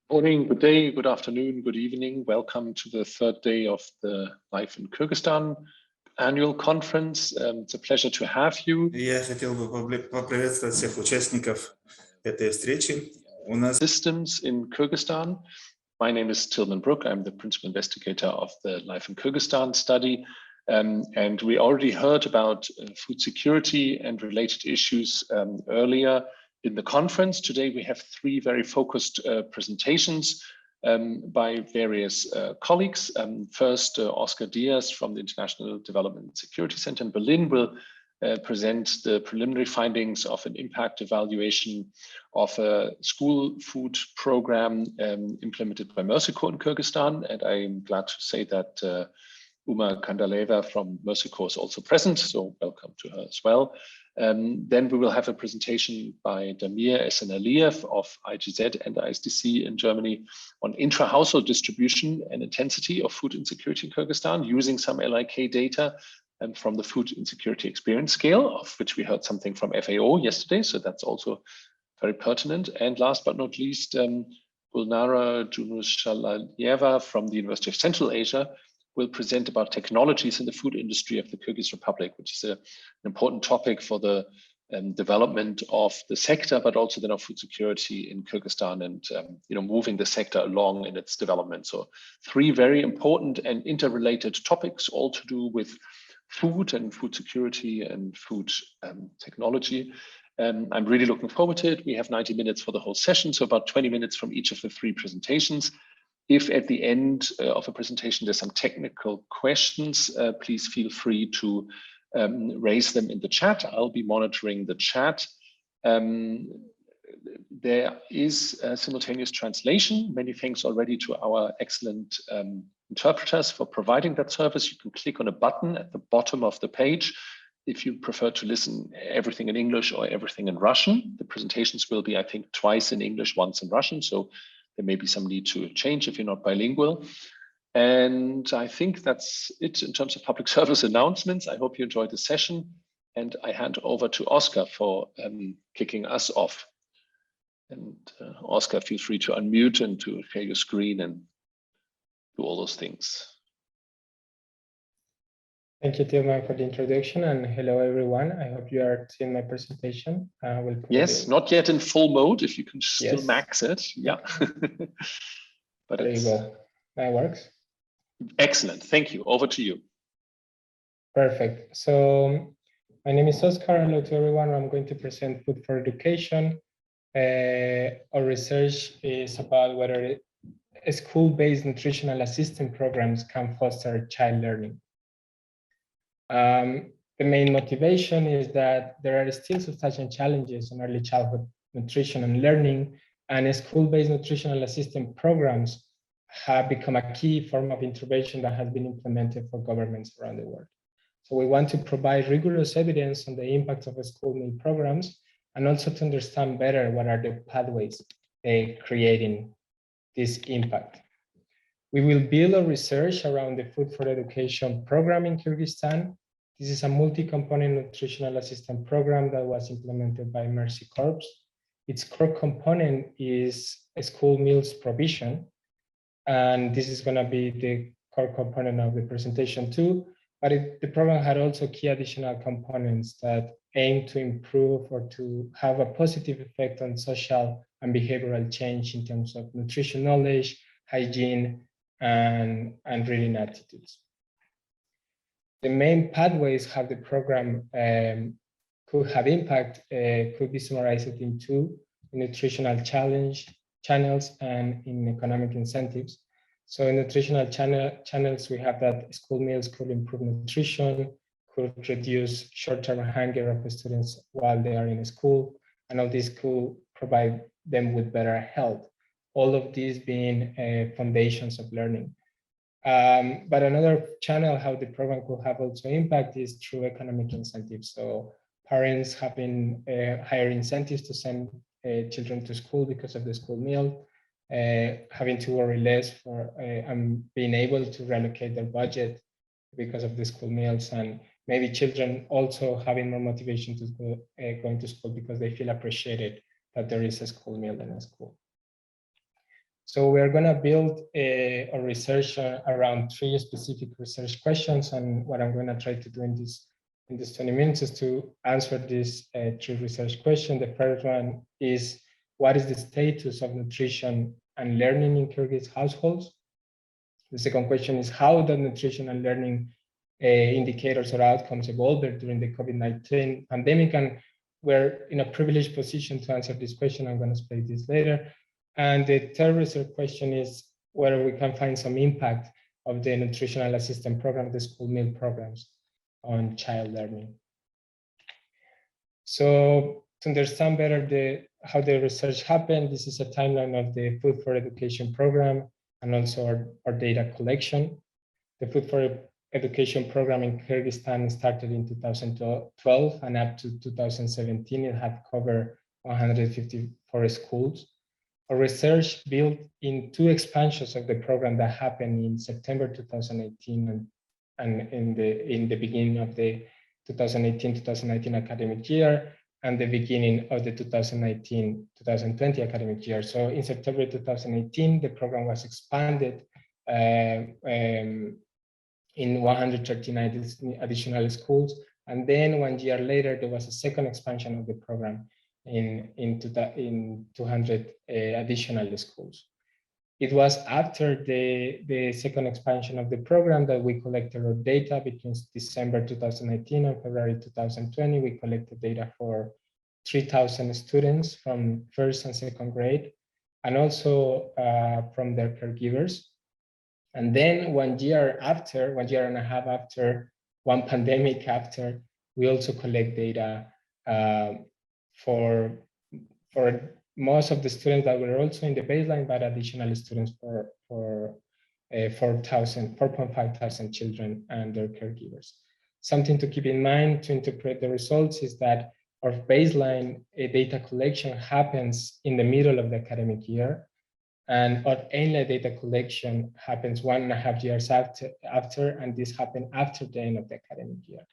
Morning, good day, good afternoon, good evening. Welcome to the third day of the Life in Kyrgyzstan annual conference. It's a pleasure to have you. Я хотел бы поприветствовать всех участников этой встречи. У нас Systems in Kyrgyzstan. My name is Tilman Brück. I'm the principal investigator of the Life in Kyrgyzstan study. And we already heard about food security and related issues earlier in the conference. Today we have three very focused presentations by various colleagues. First, Oscar Diaz from the International Development and Security Center in Berlin will present the preliminary findings of an impact evaluation of a school food program implemented by Mercy Corps in Kyrgyzstan. And I'm glad to say that Uma Kandaleva from Mercy Corps is also present, so welcome to her as well. Then we will have a presentation by Damir Esenaliev of IGZ and ISDC in Germany on intra-household distribution and intensity of food insecurity in Kyrgyzstan using some LiK data and from the food insecurity experience scale, of which we heard something from FAO yesterday, so that's also very pertinent. And last but not least, Gulnara Djunushalieva from the University of Central Asia will present about technologies in the food industry of the Kyrgyz Republic, which is an important topic for the development of the sector, but also then of food security in Kyrgyzstan and moving the sector along in its development. So three very important and interrelated topics, all to do with food and food security and food technology. I'm really looking forward to it. We have 90 minutes for the whole session, so about 20 minutes from each of the three presentations. If at the end of a presentation there's some technical questions, please feel free to raise them in the chat. I'll be monitoring the chat. There is simultaneous translation. Many thanks already to our excellent interpreters for providing that service. You can click on a button at the bottom of the page if you prefer to listen everything in English or everything in Russian. The presentations will be, I think, twice in English, once in Russian. So there may be some need to change if you're not bilingual. And I think that's it in terms of public service announcements. I hope you enjoyed the session. And I hand over to Oscar for kicking us off. And Oscar, feel free to unmute and to share your screen and do all those things. Thank you, Tilman, for the introduction, and hello, everyone. I hope you are seeing my presentation. Yes, not yet in full mode, if you can still max it. Yeah. But there you go. That works. Excellent. Thank you. Over to you. Perfect. So my name is Oscar. Hello to everyone. I'm going to present Food for Education. Our research is about whether school-based nutritional assistance programs can foster child learning. The main motivation is that there are still substantial challenges in early childhood nutrition and learning, and school-based nutritional assistance programs have become a key form of intervention that has been implemented for governments around the world. So we want to provide rigorous evidence on the impact of school meal programs, and also to understand better what are the pathways creating this impact. We will build our research around the Food for Education program in Kyrgyzstan. This is a multi-component nutritional assistance program that was implemented by Mercy Corps. Its core component is school meals provision. And this is going to be the core component of the presentation too. But the program had also key additional components that aim to improve or to have a positive effect on social and behavioral change in terms of nutrition knowledge, hygiene, and reading attitudes. The main pathways how the program could have impact could be summarized in two: nutritional channels and in economic incentives. So in nutritional channels, we have that school meals could improve nutrition, could reduce short-term hunger of the students while they are in school, and all this could provide them with better health. All of these being foundations of learning. But another channel how the program could have also impact is through economic incentives. So parents having higher incentives to send children to school because of the school meal, having to worry less for and being able to relocate their budget because of the school meals, and maybe children also having more motivation to go, going to school because they feel appreciated that there is a school meal in a school. So we're going to build a research around 3 specific research questions, and what I'm going to try to do in this 20 minutes is to answer these 3 research questions. The first one is, what is the status of nutrition and learning in Kyrgyz households? The second question is, how the nutrition and learning indicators or outcomes evolved during the COVID-19 pandemic? And we're in a privileged position to answer this question. I'm going to explain this later. And the third research question is whether we can find some impact of the nutritional assistance program, the school meal programs, on child learning. So to understand better how the research happened, this is a timeline of the Food for Education program and also our data collection. The Food for Education program in Kyrgyzstan started in 2012, and up to 2017, it had covered 154 schools. Our research built in 2 expansions of the program that happened in September 2018 and in the beginning of the 2018-2019 academic year, and the beginning of the 2019-2020 academic year. So in September 2018, the program was expanded in 139 additional schools. And then 1 year later, there was a second expansion of the program in 200 additional schools. It was after the second expansion of the program that we collected our data between December 2019 and February 2020. We collected data for 3,000 students from 1st and 2nd grade, and also from their caregivers. And then 1 year after, 1 year and a half after, one pandemic after, we also collect data for most of the students that were also in the baseline, but additional students for 4,500 children and their caregivers. Something to keep in mind to interpret the results is that our baseline data collection happens in the middle of the academic year, and our inlet data collection happens 1.5 years after, and this happened after the end of the academic year.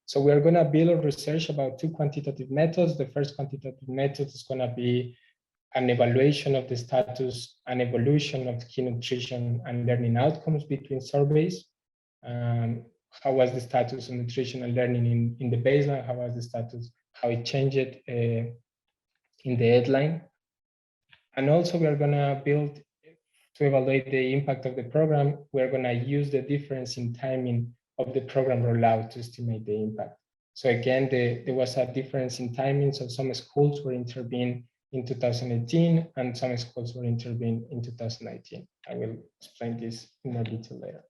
So we're going to build a research about 2 quantitative methods. The first quantitative method is going to be an evaluation of the status and evolution of key nutrition and learning outcomes between surveys. How was the status of nutrition and learning in the baseline? How was the status, how it changed in the headline? And also we're going to build, to evaluate the impact of the program, we're going to use the difference in timing of the program rollout to estimate the impact. So again, there was a difference in timing. So some schools were intervened in 2018 and some schools were intervened in 2019. I will explain this in more detail later.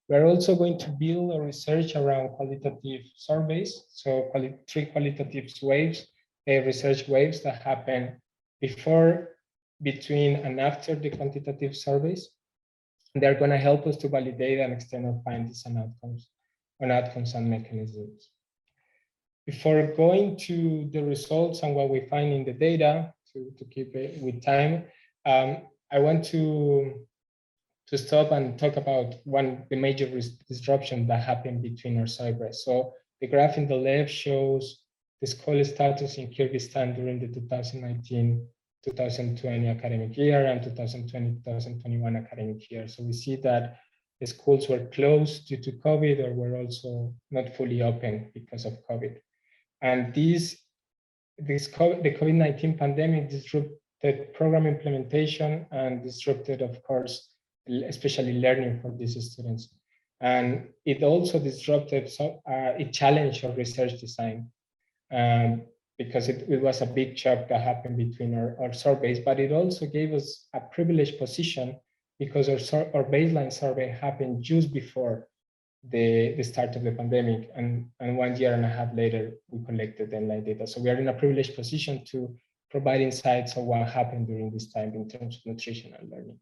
We're also going to build a research around qualitative surveys. So 3 qualitative waves, research waves that happen before, between, and after the quantitative surveys. They're going to help us to validate and extend our findings and outcomes and mechanisms. Before going to the results and what we find in the data, to keep it with time, I want to stop and talk about the major disruption that happened between our surveys. So the graph in the left shows the school status in Kyrgyzstan during the 2019-2020 academic year and 2020-2021 academic year. So we see that the schools were closed due to COVID, or were also not fully open because of COVID. And the COVID-19 pandemic disrupted program implementation and disrupted, of course, especially learning for these students. And it also disrupted, it challenged our research design. Because it was a big shock that happened between our surveys, but it also gave us a privileged position because our baseline survey happened just before the start of the pandemic, and 1 year and a half later, we collected the online data. So we are in a privileged position to provide insights on what happened during this time in terms of nutrition and learning.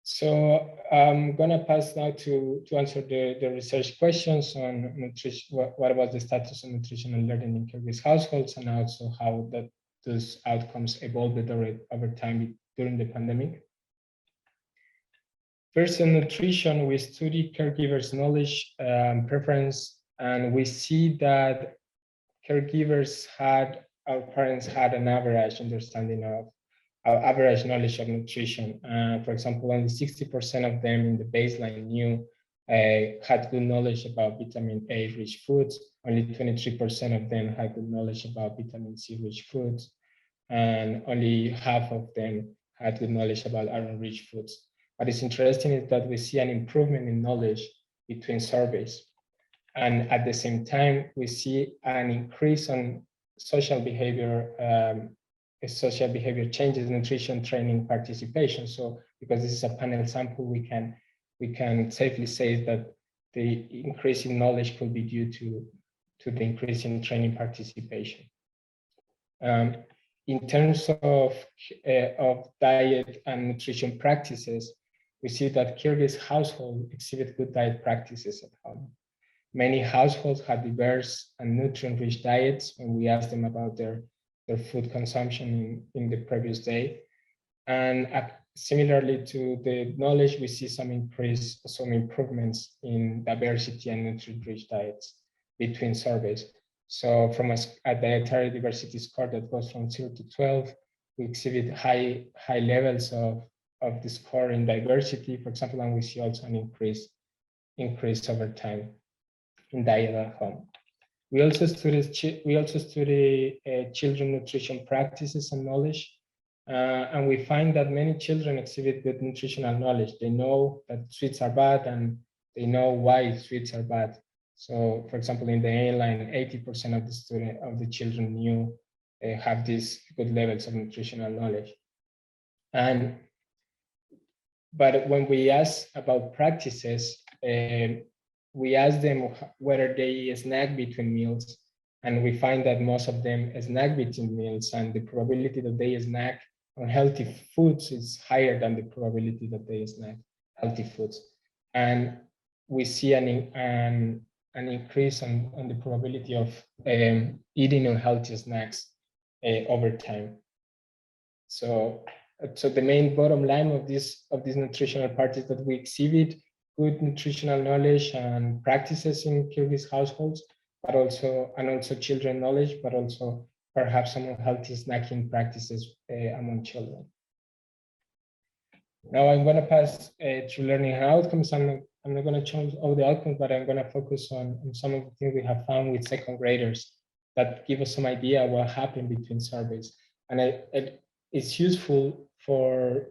So I'm going to pass now to answer the research questions on nutrition. What about the status of nutrition and learning in Kyrgyz households, and also how those outcomes evolved over time during the pandemic. First, in nutrition, we study caregivers' knowledge preference, and we see that caregivers our parents had an average understanding average knowledge of nutrition. For example, only 60% of them in the baseline had good knowledge about vitamin A rich foods. Only 23% of them had good knowledge about vitamin C rich foods, and only half of them had good knowledge about iron rich foods. What is interesting is that we see an improvement in knowledge between surveys. And at the same time, we see an increase on social behavior changes, nutrition training participation. So because this is a panel sample, we can safely say that the increase in knowledge could be due to the increase in training participation. In terms of diet and nutrition practices, we see that Kyrgyz households exhibit good diet practices at home. Many households have diverse and nutrient-rich diets when we ask them about their food consumption in the previous day. And similarly to the knowledge, we see some improvements in diversity and nutrient-rich diets between surveys. So from a dietary diversity score that goes from 0 to 12, we exhibit high levels of the score in diversity, for example, and we see also an increase over time in diet at home. We also study children nutrition practices and knowledge, and we find that many children exhibit good nutritional knowledge. They know that sweets are bad, and they know why sweets are bad. So, for example, in the A line, 80% of the children knew have these good levels of nutritional knowledge. But when we ask about practices, we ask them whether they snack between meals, and we find that most of them snack between meals, and the probability that they snack on healthy foods is higher than the probability that they snack healthy foods. And we see an increase on the probability of eating unhealthy snacks over time. So the main bottom line of this nutritional part is that we exhibit good nutritional knowledge and practices in Kyrgyz households, but also children knowledge, but also perhaps some unhealthy snacking practices among children. Now I'm going to pass through learning and outcomes. I'm not going to change all the outcomes, but I'm going to focus on some of the things we have found with second graders that give us some idea what happened between surveys. And it's useful for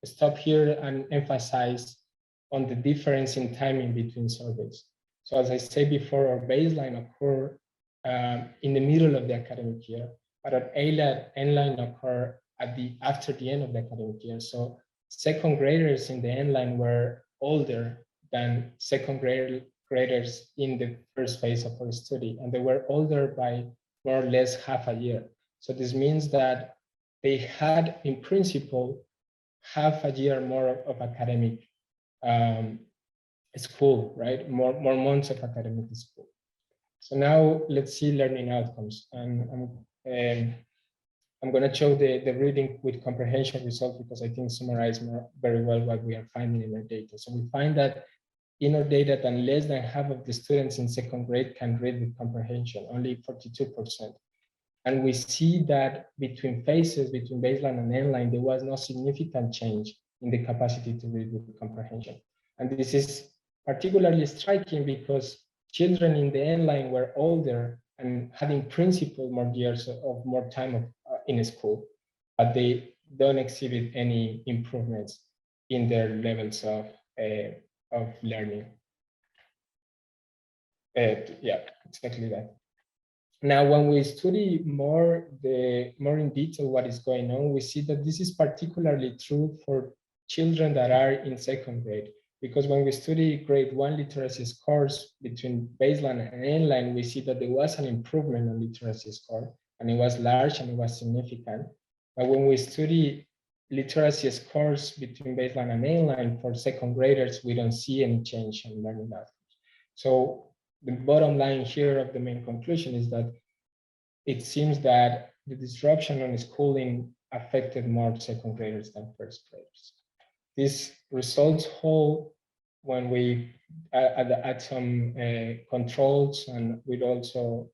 stop here and emphasize on the difference in timing between surveys. So as I said before, our baseline occur in the middle of the academic year, but our end line occur after the end of the academic year. So second graders in the end line were older than second graders in the first phase of our study, and they were older by more or less half a year. So this means that they had, in principle, half a year more of academic school, right? More months of academic school. So now let's see learning outcomes. And I'm going to show the reading with comprehension results because I think summarize very well what we are finding in our data. So we find that in our data that less than half of the students in second grade can read with comprehension, only 42%. And we see that between phases, between baseline and end line, there was no significant change in the capacity to read with comprehension. And this is particularly striking because children in the end line were older and had in principle more years of more time in school, but they don't exhibit any improvements in their levels of learning. Yeah, exactly that. Now, when we study more in detail what is going on, we see that this is particularly true for children that are in second grade, because when we study grade 1 literacy scores between baseline and end line, we see that there was an improvement on literacy score, and it was large and it was significant. But when we study literacy scores between baseline and end line for second graders, we don't see any change in learning outcomes. So the bottom line here of the main conclusion is that it seems that the disruption on schooling affected more second graders than first graders. These results hold when we add some controls, and we'd also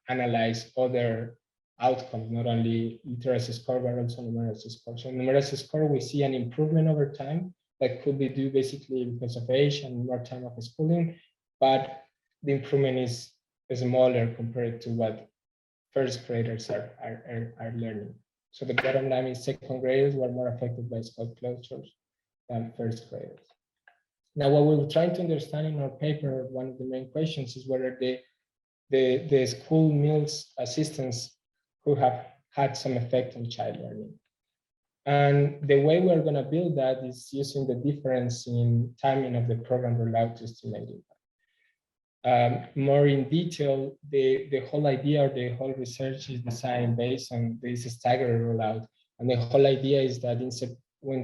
analyze other outcomes, not only literacy score, but also numeracy score. So numeracy score, we see an improvement over time that could be due basically because of age and more time of schooling, but the improvement is smaller compared to what first graders are learning. So the bottom line is second graders were more affected by school closures than first graders. Now, what we were trying to understand in our paper, one of the main questions is whether the school meals assistance could have had some effect on child learning. And the way we're going to build that is using the difference in timing of the program rollout to estimate impact. More in detail, the whole idea or the whole research is designed based on this staggered rollout. And the whole idea is that in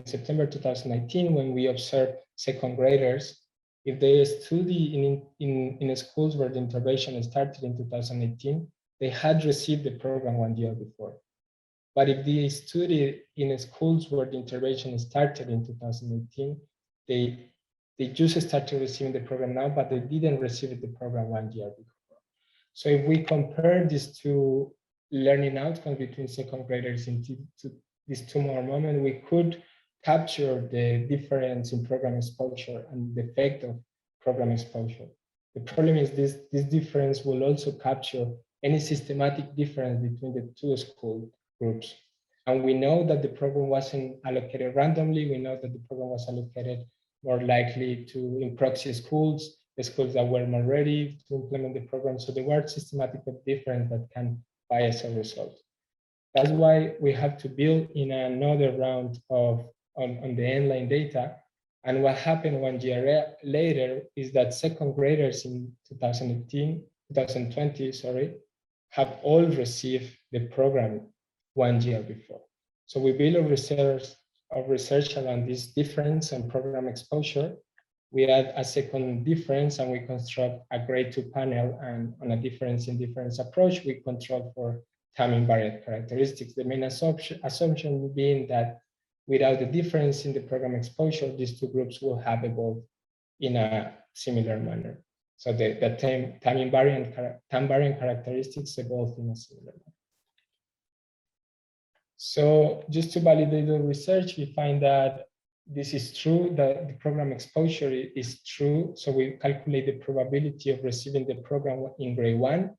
September 2019, when we observed second graders, if they study in schools where the intervention started in 2018, they had received the program 1 year before. But if they study in schools where the intervention started in 2018, they just started receiving the program now, but they didn't receive the program 1 year before. So if we compare these two learning outcomes between second graders in these two more moments, we could capture the difference in program exposure and the effect of program exposure. The problem is this difference will also capture any systematic difference between the two school groups. And we know that the program wasn't allocated randomly. We know that the program was allocated more likely to in proxy schools, the schools that were more ready to implement the program. So there were systematic difference that can bias a result. That's why we have to build in another round of on the inline data. And what happened 1 year later is that second graders in 2020, have all received the program 1 year before. So we build a research around this difference and program exposure. We add a second difference and we construct a grade 2 panel, and on a difference in difference approach, we control for time invariant characteristics. The main assumption being that without the difference in the program exposure, these two groups will have evolved in a similar manner. So the time invariant characteristics evolved in a similar manner. So just to validate the research, we find that this is true, that the program exposure is true. So we calculate the probability of receiving the program in grade 1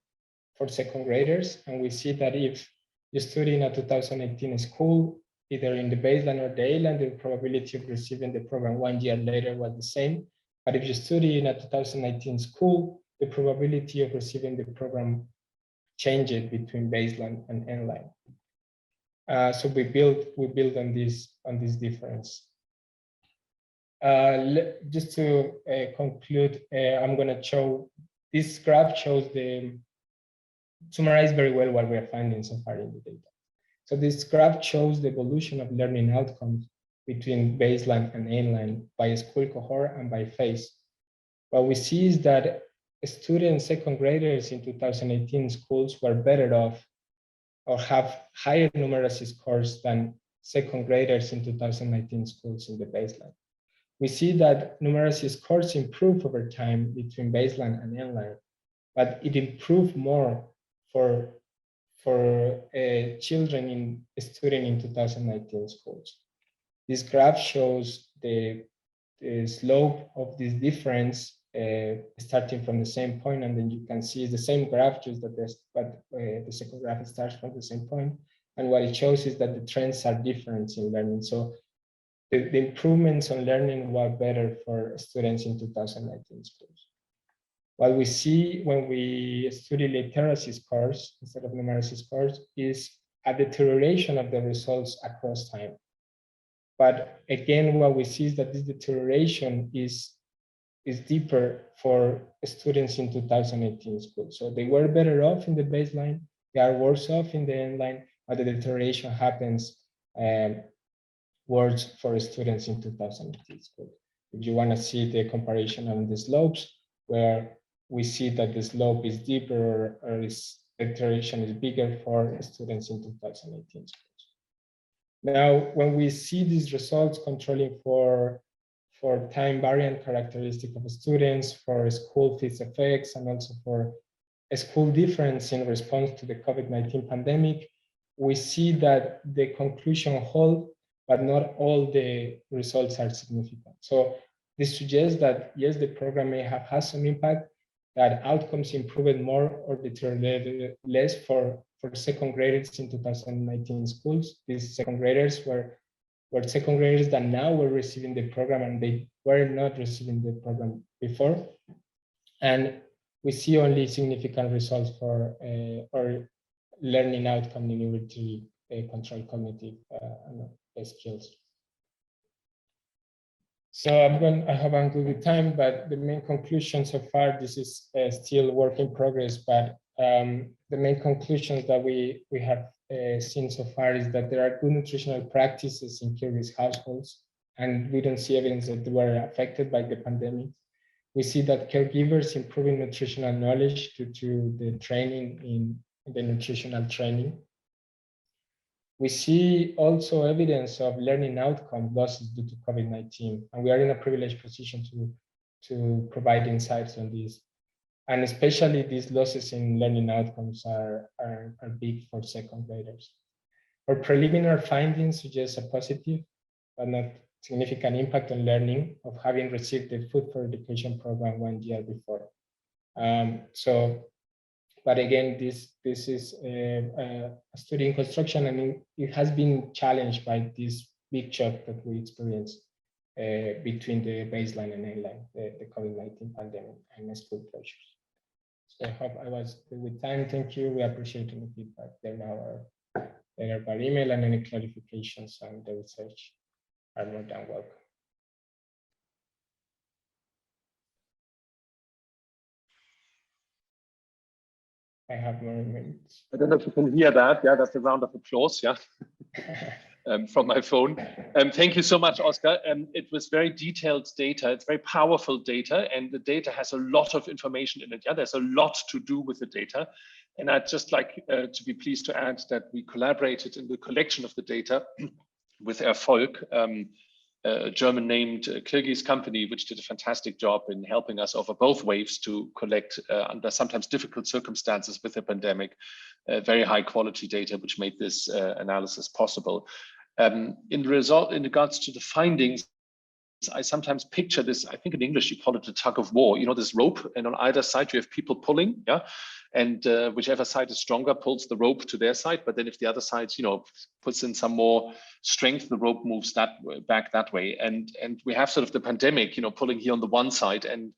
for second graders. And we see that if you study in a 2018 school, either in the baseline or the A-line, the probability of receiving the program 1 year later was the same. But if you study in a 2019 school, the probability of receiving the program changed between baseline and end-line. So we build on this difference. Just to conclude, I'm going to show this graph summarize very well what we are finding so far in the data. So this graph shows the evolution of learning outcomes between baseline and end-line by school cohort and by phase. What we see is that students, second graders in 2018 schools were better off or have higher numeracy scores than second graders in 2019 schools in the baseline. We see that numeracy scores improve over time between baseline and end-line, but it improved more for children studying in 2019 schools. This graph shows the slope of this difference starting from the same point, and then you can see the same graph, just that the second graph starts from the same point. And what it shows is that the trends are different in learning. So the improvements on learning were better for students in 2019 schools. What we see when we study literacy scores instead of numeracy scores is a deterioration of the results across time. But again, what we see is that this deterioration is deeper for students in 2018 schools. So they were better off in the baseline, they are worse off in the end line, but the deterioration happens worse for students in 2018 schools. If you want to see the comparison on the slopes, where we see that the slope is deeper or deterioration is bigger for students in 2018 schools. Now, when we see these results controlling for time variant characteristic of students, for school fees effects, and also for a school difference in response to the COVID-19 pandemic, we see that the conclusion hold, but not all the results are significant. So this suggests that yes, the program may have had some impact, that outcomes improved more or deteriorated less for second graders in 2019 schools. These second graders were second graders that now were receiving the program and they were not receiving the program before. And we see only significant results for or learning outcome in inventory control cognitive skills. So I hope I'm good with time, but the main conclusion so far, this is still work in progress, but the main conclusions that we have seen so far is that there are good nutritional practices in Kyrgyz households, and we don't see evidence that they were affected by the pandemic. We see that caregivers improving nutritional knowledge due to the training in the nutritional training. We see also evidence of learning outcome losses due to COVID-19, and we are in a privileged position to provide insights on this. And especially these losses in learning outcomes are big for second graders. Our preliminary findings suggest a positive, but not significant impact on learning of having received the Food for Education program 1 year before. But again, this is a study in construction, and it has been challenged by this big shock that we experienced between the baseline and endline, the COVID-19 pandemic and school closures. So I hope I was good with time. Thank you. We appreciate any feedback. There now are by email, and any clarifications on the research are more than welcome. I have more minutes. I don't know if you can hear that. Yeah, that's a round of applause. Yeah, from my phone. Thank you so much, Oscar. It was very detailed data. It's very powerful data, and the data has a lot of information in it. Yeah, there's a lot to do with the data, and I'd just like to be pleased to add that we collaborated in the collection of the data with Erfolg, a German named Kyrgyz company, which did a fantastic job in helping us over both waves to collect under sometimes difficult circumstances with the pandemic, very high quality data, which made this analysis possible. In regards to the findings, I sometimes picture this, I think in English you call it a tug of war, you know, this rope, and on either side you have people pulling, yeah, and whichever side is stronger pulls the rope to their side, but then if the other side, you know, puts in some more strength, the rope moves back that way, and we have sort of the pandemic, you know, pulling here on the one side, and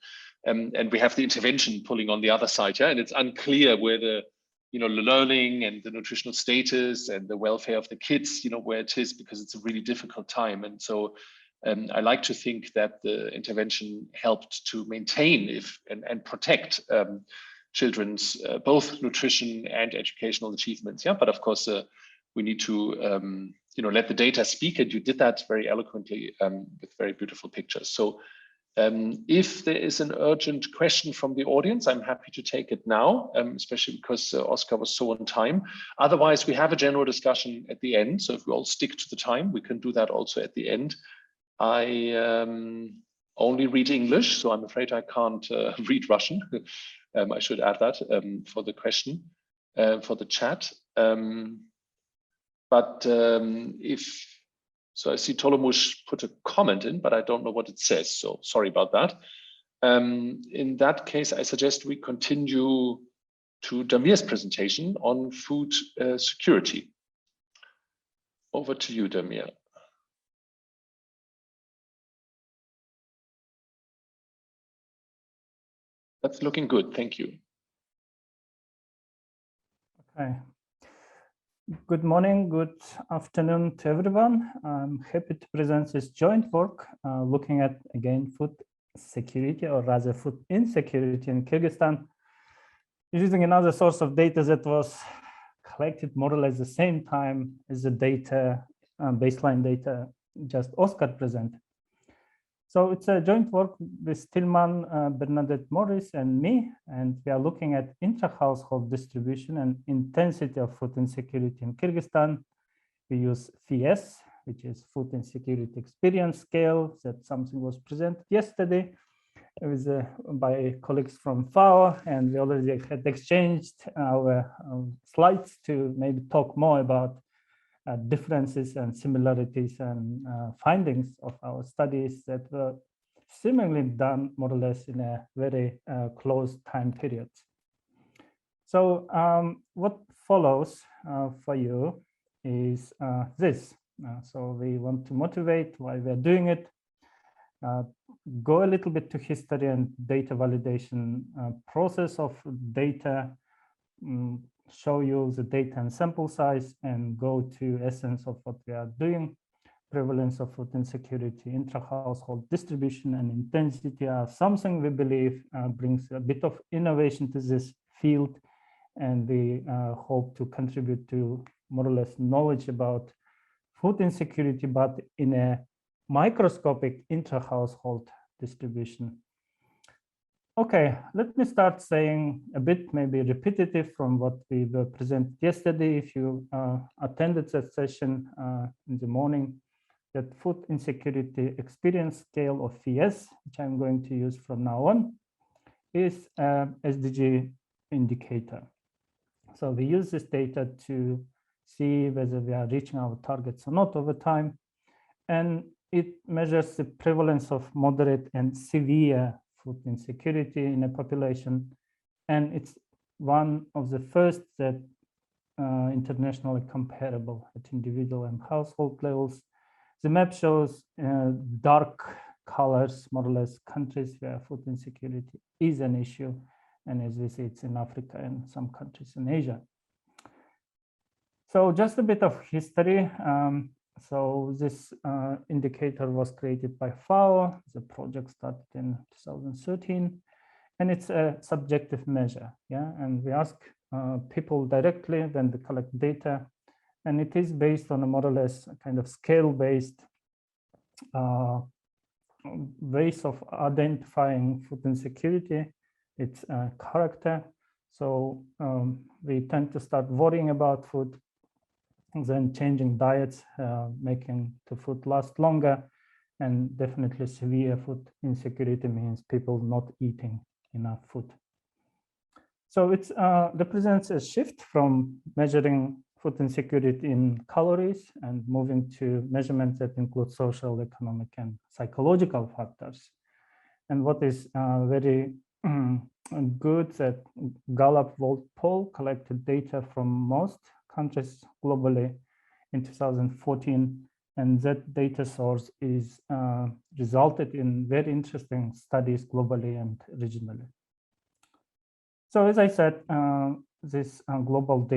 we have the intervention pulling on the other side, yeah, and it's unclear where the, you know, the learning and the nutritional status and the welfare of the kids, you know, where it is, because it's a really difficult time. And so I like to think that the intervention helped to maintain and protect children's both nutrition and educational achievements. Yeah, but of course we need to you know, let the data speak, and you did that very eloquently with very beautiful pictures. So if there is an urgent question from the audience, I'm happy to take it now, especially because Oscar was so on time. Otherwise, we have a general discussion at the end. So if we all stick to the time, we can do that also at the end. I only read English, so I'm afraid I can't read Russian. I should add that for the question, for the chat. But so I see Tolomush put a comment in, but I don't know what it says, so sorry about that. In that case, I suggest we continue to Damir's presentation on food security. Over to you, Damir. That's looking good, thank you. Okay. Good morning, good afternoon to everyone. I'm happy to present this joint work looking at, again, food security, or rather food insecurity in Kyrgyzstan, using another source of data that was collected more or less the same time as the data, baseline data just Oscar presented. So it's a joint work with Tilman, Bernadette, Morris, and me, and we are looking at intra-household distribution and intensity of food insecurity in Kyrgyzstan. We use FIES, which is Food Insecurity Experience Scale, that something was presented yesterday, by colleagues from FAO, and we already had exchanged our slides to maybe talk more about differences and similarities and findings of our studies that were seemingly done more or less in a very close time period. So what follows for you is this. So we want to motivate why we're doing it, go a little bit to history and data validation process of data, show you the data and sample size, and go to essence of what we are doing. Prevalence of food insecurity, intra-household distribution and intensity are something we believe brings a bit of innovation to this field, and we hope to contribute to more or less knowledge about food insecurity, but in a microscopic intra-household distribution. Okay, let me start saying a bit maybe repetitive from what we were presented yesterday. If you attended that session in the morning, that food insecurity experience scale of FIES, which I'm going to use from now on, is a SDG indicator. So we use this data to see whether we are reaching our targets or not over time. And it measures the prevalence of moderate and severe food insecurity in a population. And it's one of the first that internationally comparable at individual and household levels. The map shows dark colors, more or less countries where food insecurity is an issue. And as we see, it's in Africa and some countries in Asia. So just a bit of history. So this indicator was created by FAO. The project started in 2013, and it's a subjective measure. Yeah, and we ask people directly when they collect data, and it is based on a more or less kind of scale-based ways of identifying food insecurity. It's a character. So we tend to start worrying about food, and then changing diets, making the food last longer, and definitely severe food insecurity means people not eating enough food. So it represents a shift from measuring food insecurity in calories and moving to measurements that include social, economic, and psychological factors. And what is very good that Gallup World Poll collected data from most countries globally in 2014, and that data source is resulted in very interesting studies globally and regionally. So as I said, this global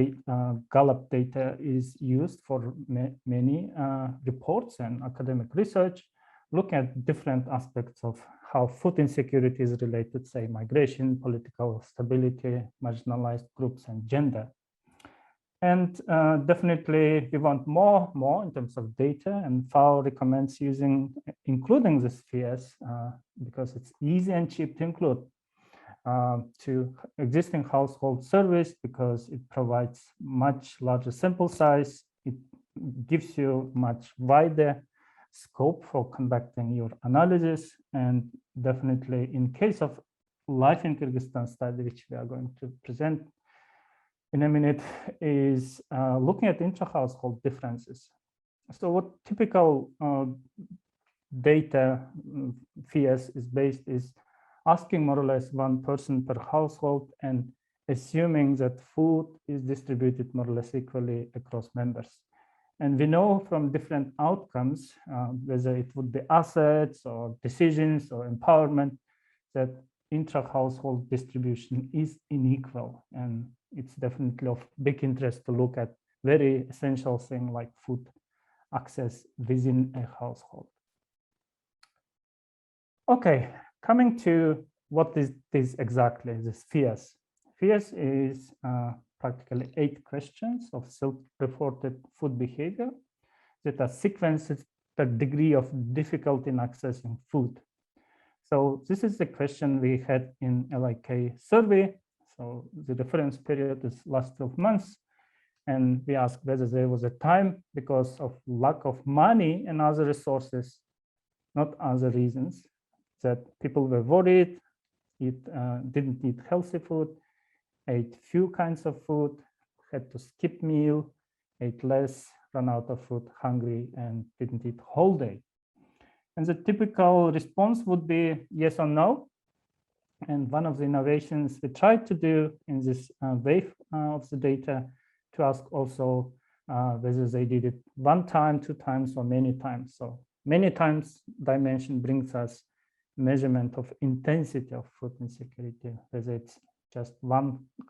Gallup data is used for many reports and academic research, looking at different aspects of how food insecurity is related, say, migration, political stability, marginalized groups, and gender. And definitely we want more in terms of data, and FAO recommends including this FIES because it's easy and cheap to include to existing household surveys, because it provides much larger sample size. It gives you much wider scope for conducting your analysis, and definitely in case of Life in Kyrgyzstan study, which we are going to present in a minute, is looking at intra-household differences. So what typical data FIES is based is asking more or less one person per household and assuming that food is distributed more or less equally across members. And we know from different outcomes, whether it would be assets or decisions or empowerment, that intra-household distribution is unequal. And it's definitely of big interest to look at very essential thing like food access within a household. Okay, coming to what is this exactly, this FIES. FIES is practically 8 questions of self-reported food behavior that are sequenced per degree of difficulty in accessing food. So this is the question we had in LiK survey. So the reference period is last 12 months. And we asked whether there was a time because of lack of money and other resources, not other reasons, that people were worried, didn't eat healthy food, ate few kinds of food, had to skip meal, ate less, ran out of food, hungry, and didn't eat whole day. And the typical response would be yes or no. And one of the innovations we tried to do in this wave of the data to ask also whether they did it 1 time, 2 times, or many times. So many times dimension brings us measurement of intensity of food insecurity, whether it's just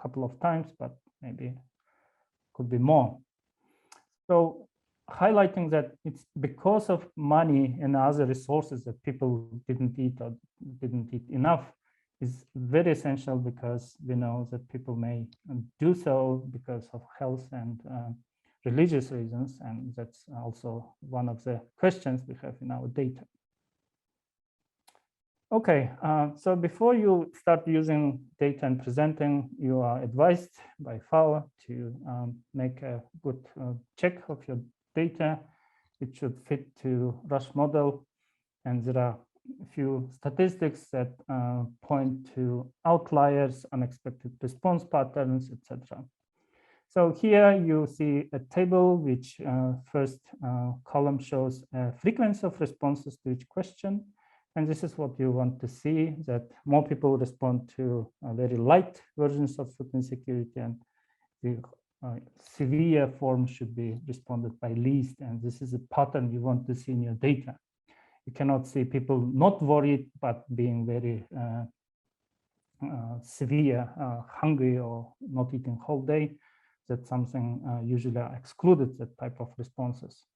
couple of times, but maybe could be more. So highlighting that it's because of money and other resources that people didn't eat or didn't eat enough is very essential, because we know that people may do so because of health and religious reasons, and that's also one of the questions we have in our data. Okay, so before you start using data and presenting, you are advised by FAO to make a good check of your data. It should fit to Rush model, and there are a few statistics that point to outliers, unexpected response patterns, etc. So here you see a table which first column shows a frequency of responses to each question. And this is what you want to see, that more people respond to very light versions of food insecurity, and the severe form should be responded by least. And this is a pattern you want to see in your data. You cannot see people not worried, but being very severe, hungry, or not eating whole day. That's something usually excluded, that type of responses.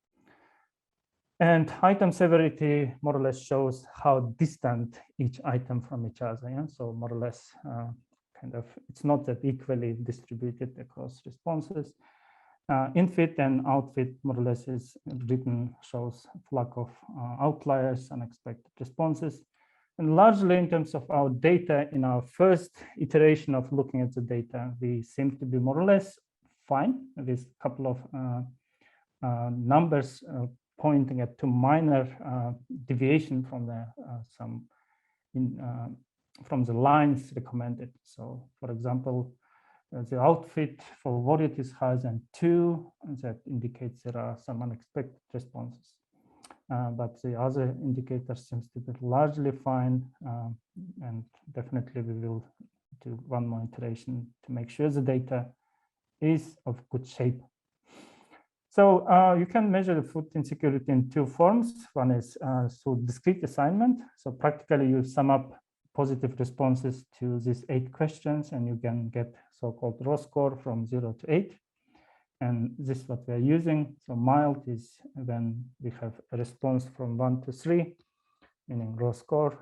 And item severity more or less shows how distant each item from each other. Yeah? So more or less kind of, it's not that equally distributed across responses. Infit and outfit more or less is written, shows lack of outliers, unexpected responses. And largely in terms of our data, in our first iteration of looking at the data, we seem to be more or less fine with a couple of numbers pointing at 2 minor deviation from the from the lines recommended. So, for example, the outfit for worried is higher than 2, and that indicates there are some unexpected responses. But the other indicator seems to be largely fine, and definitely we will do one more iteration to make sure the data is of good shape. So you can measure the food insecurity in 2 forms. One is through discrete assignment. So practically you sum up positive responses to these 8 questions, and you can get so-called raw score from 0 to 8. And this is what we are using. So mild is when we have a response from 1 to 3, meaning raw score,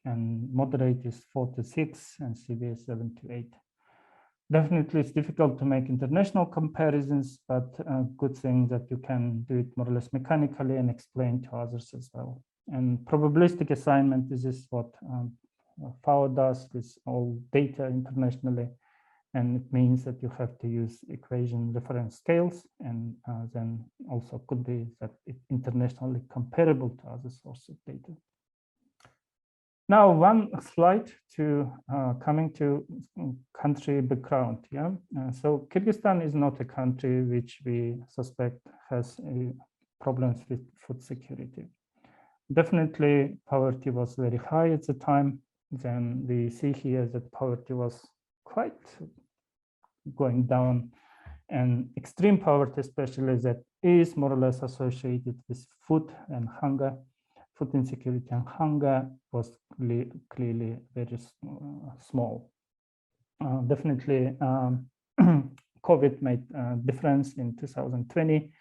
and moderate is 4 to 6, and severe 7 to 8. Definitely, it's difficult to make international comparisons, but a good thing that you can do it more or less mechanically and explain to others as well. And probabilistic assignment, this is what FAO does with all data internationally. And it means that you have to use equation reference scales, and then also could be that it's internationally comparable to other sources of data. Now, one slide to coming to country background. Yeah, so Kyrgyzstan is not a country which we suspect has problems with food security. Definitely, poverty was very high at the time. Then we see here that poverty was quite going down, and extreme poverty, especially, that is more or less associated with food and hunger. Food insecurity and hunger was clearly very small. Definitely, COVID made a difference in 2020,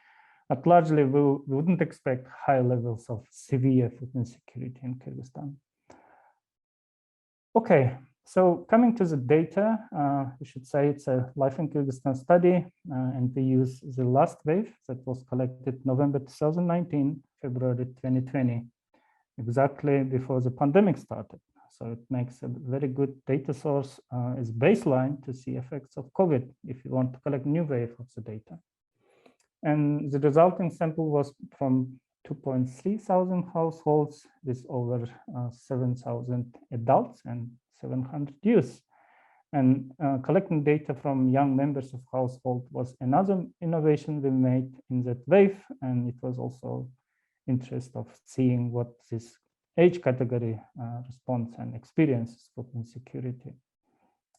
but largely we wouldn't expect high levels of severe food insecurity in Kyrgyzstan. Okay, so coming to the data, we should say it's a Life in Kyrgyzstan study, and we use the last wave that was collected November 2019, February 2020. Exactly before the pandemic started. So it makes a very good data source as baseline to see effects of COVID if you want to collect new wave of the data. And the resulting sample was from 2.3 thousand households with over 7,000 adults and 700 youth. And collecting data from young members of household was another innovation we made in that wave. And it was also interest of seeing what this age category response and experiences food insecurity.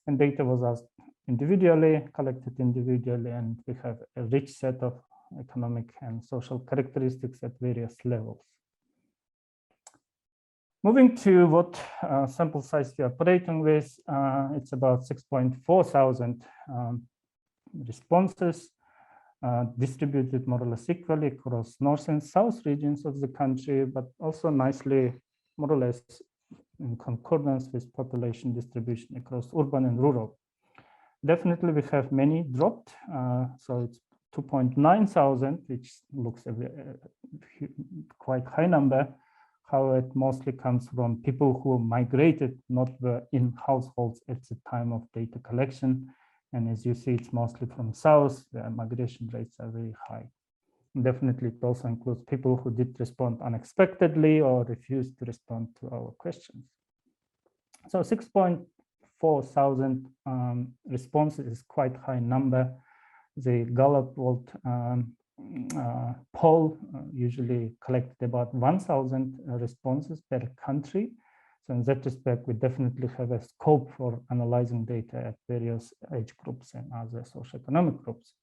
And data was asked individually, collected individually, and we have a rich set of economic and social characteristics at various levels. Moving to what sample size we are operating with, it's about 6.4 thousand responses distributed more or less equally across north and south regions of the country, but also nicely, more or less in concordance with population distribution across urban and rural. Definitely we have many dropped, so it's 2.9 thousand, which looks a quite high number. How it mostly comes from people who migrated, not were in households at the time of data collection. And as you see, it's mostly from south, where migration rates are very high. And definitely it also includes people who did respond unexpectedly or refused to respond to our questions. So 6.4 thousand responses is quite high number. The Gallup World poll usually collected about 1,000 responses per country. So in that respect, we definitely have a scope for analyzing data at various age groups and other socioeconomic groups.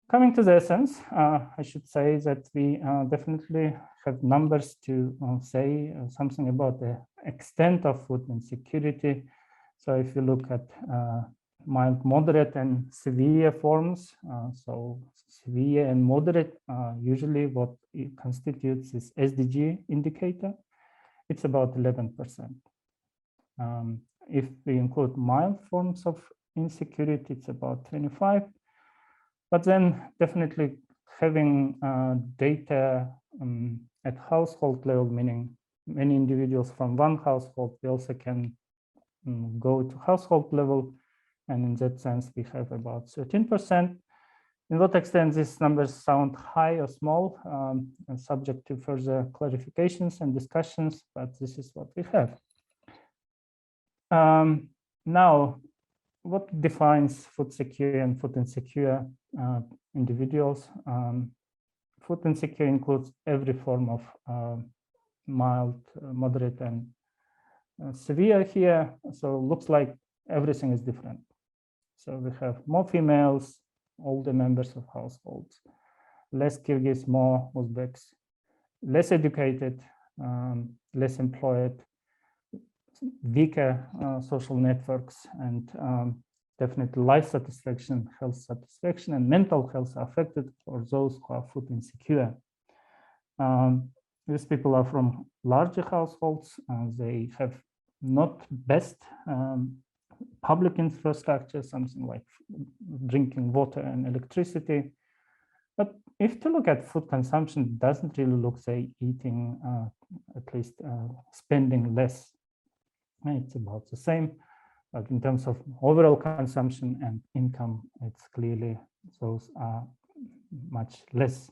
Coming to the essence, I should say that we definitely have numbers to say something about the extent of food insecurity. So if you look at mild, moderate, and severe forms. So severe and moderate, usually what it constitutes is SDG indicator. It's about 11%. If we include mild forms of insecurity, it's about 25. But then definitely having data at household level, meaning many individuals from one household, we also can go to household level. And in that sense, we have about 13%. In what extent these numbers sound high or small, and subject to further clarifications and discussions, but this is what we have. Now, what defines food secure and food insecure individuals? Food insecure includes every form of mild, moderate, and severe here. So it looks like everything is different. So we have more females, older members of households, less Kyrgyz, more Uzbeks, less educated, less employed, weaker social networks, and definitely life satisfaction, health satisfaction, and mental health are affected for those who are food insecure. These people are from larger households. They have not best public infrastructure, something like drinking water and electricity. But if you look at food consumption, it doesn't really look, say, eating, at least spending less. It's about the same. But in terms of overall consumption and income, it's clearly those are much less.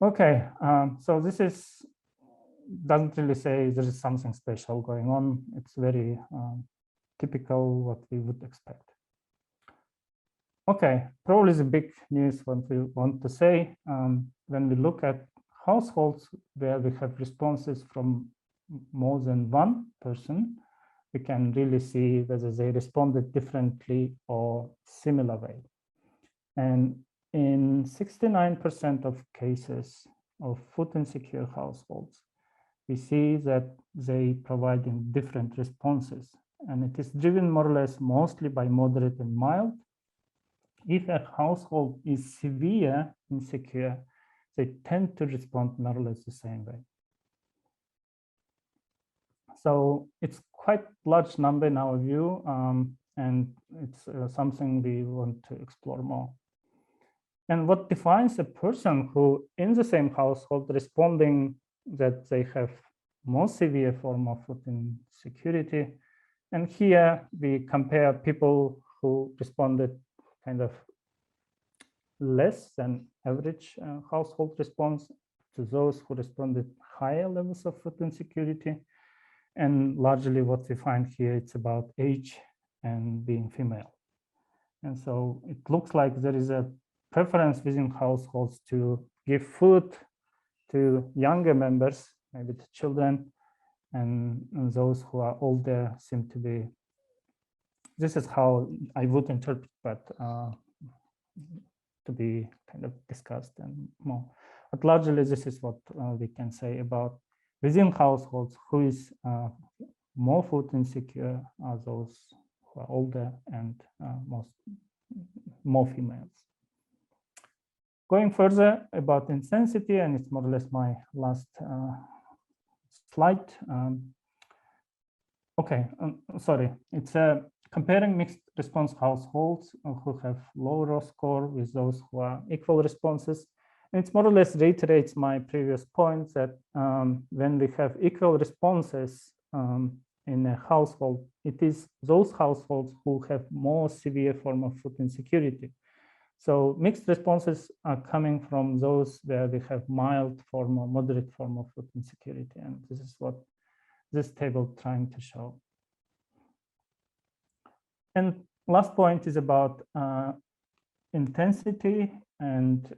Okay, so this doesn't really say there is something special going on. It's very typical what we would expect. Okay, probably the big news what we want to say, when we look at households where we have responses from more than one person, we can really see whether they responded differently or similar way. And in 69% of cases of food insecure households, we see that they providing different responses. And it is driven more or less mostly by moderate and mild. If a household is severe insecure, they tend to respond more or less the same way. So it's quite large number in our view, and it's something we want to explore more. And what defines a person who in the same household responding that they have more severe form of food insecurity. And here we compare people who responded kind of less than average household response to those who responded higher levels of food insecurity. And largely what we find here, it's about age and being female. And so it looks like there is a preference within households to give food to younger members, maybe to children, and those who are older seem to be, this is how I would interpret, but to be kind of discussed and more. But largely this is what we can say about within households who is more food insecure are those who are older and more females. Going further about intensity, and it's more or less my last slide. Sorry, it's comparing mixed response households who have low raw score with those who are equal responses. And it's more or less reiterates my previous point that when we have equal responses in a household, it is those households who have more severe form of food insecurity. So mixed responses are coming from those where we have mild form or moderate form of food insecurity. And this is what this table trying to show. And last point is about intensity, and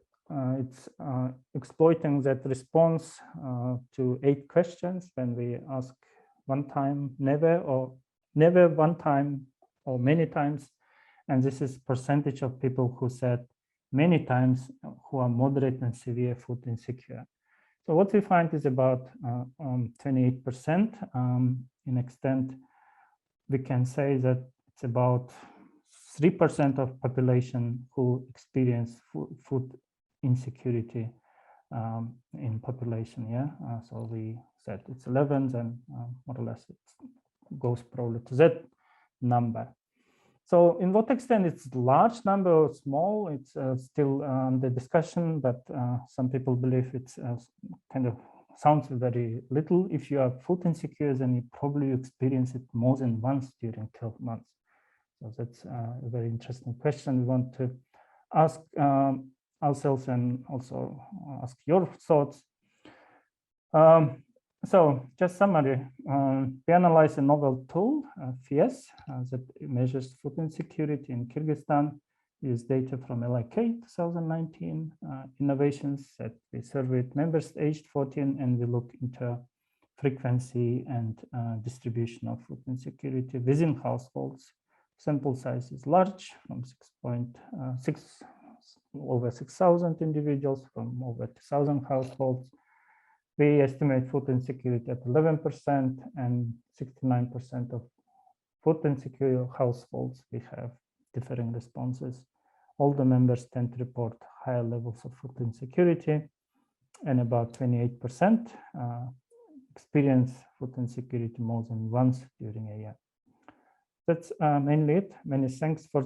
it's exploiting that response to 8 questions when we ask one time, never, or never, one time, or many times. And this is percentage of people who said many times who are moderate and severe food insecure. So what we find is about 28%. In extent, we can say that it's about 3% of population who experience food insecurity in population. Yeah, so we said it's 11, and more or less it goes probably to that number. So in what extent it's large number or small, it's still under discussion, but some people believe it's kind of sounds very little. If you are food insecure, then you probably experience it more than once during 12 months. So that's a very interesting question we want to ask ourselves and also ask your thoughts. So just summary, we analyze a novel tool, FIES, that measures food insecurity in Kyrgyzstan, use data from LiK 2019 innovations that we surveyed members aged 14, and we look into frequency and distribution of food insecurity within households. Sample size is large, from over 6,000 individuals from over 2,000 households. We estimate food insecurity at 11%, and 69% of food insecure households, we have differing responses. All the members tend to report higher levels of food insecurity, and about 28% experience food insecurity more than once during a year. That's mainly it. Many thanks for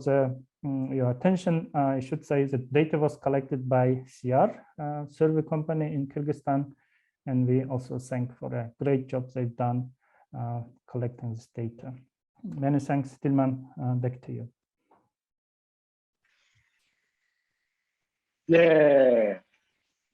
your attention. I should say that data was collected by CR, survey company in Kyrgyzstan, and we also thank for a great job they've done collecting this data. Many thanks, Tilman. Back to you. Yeah,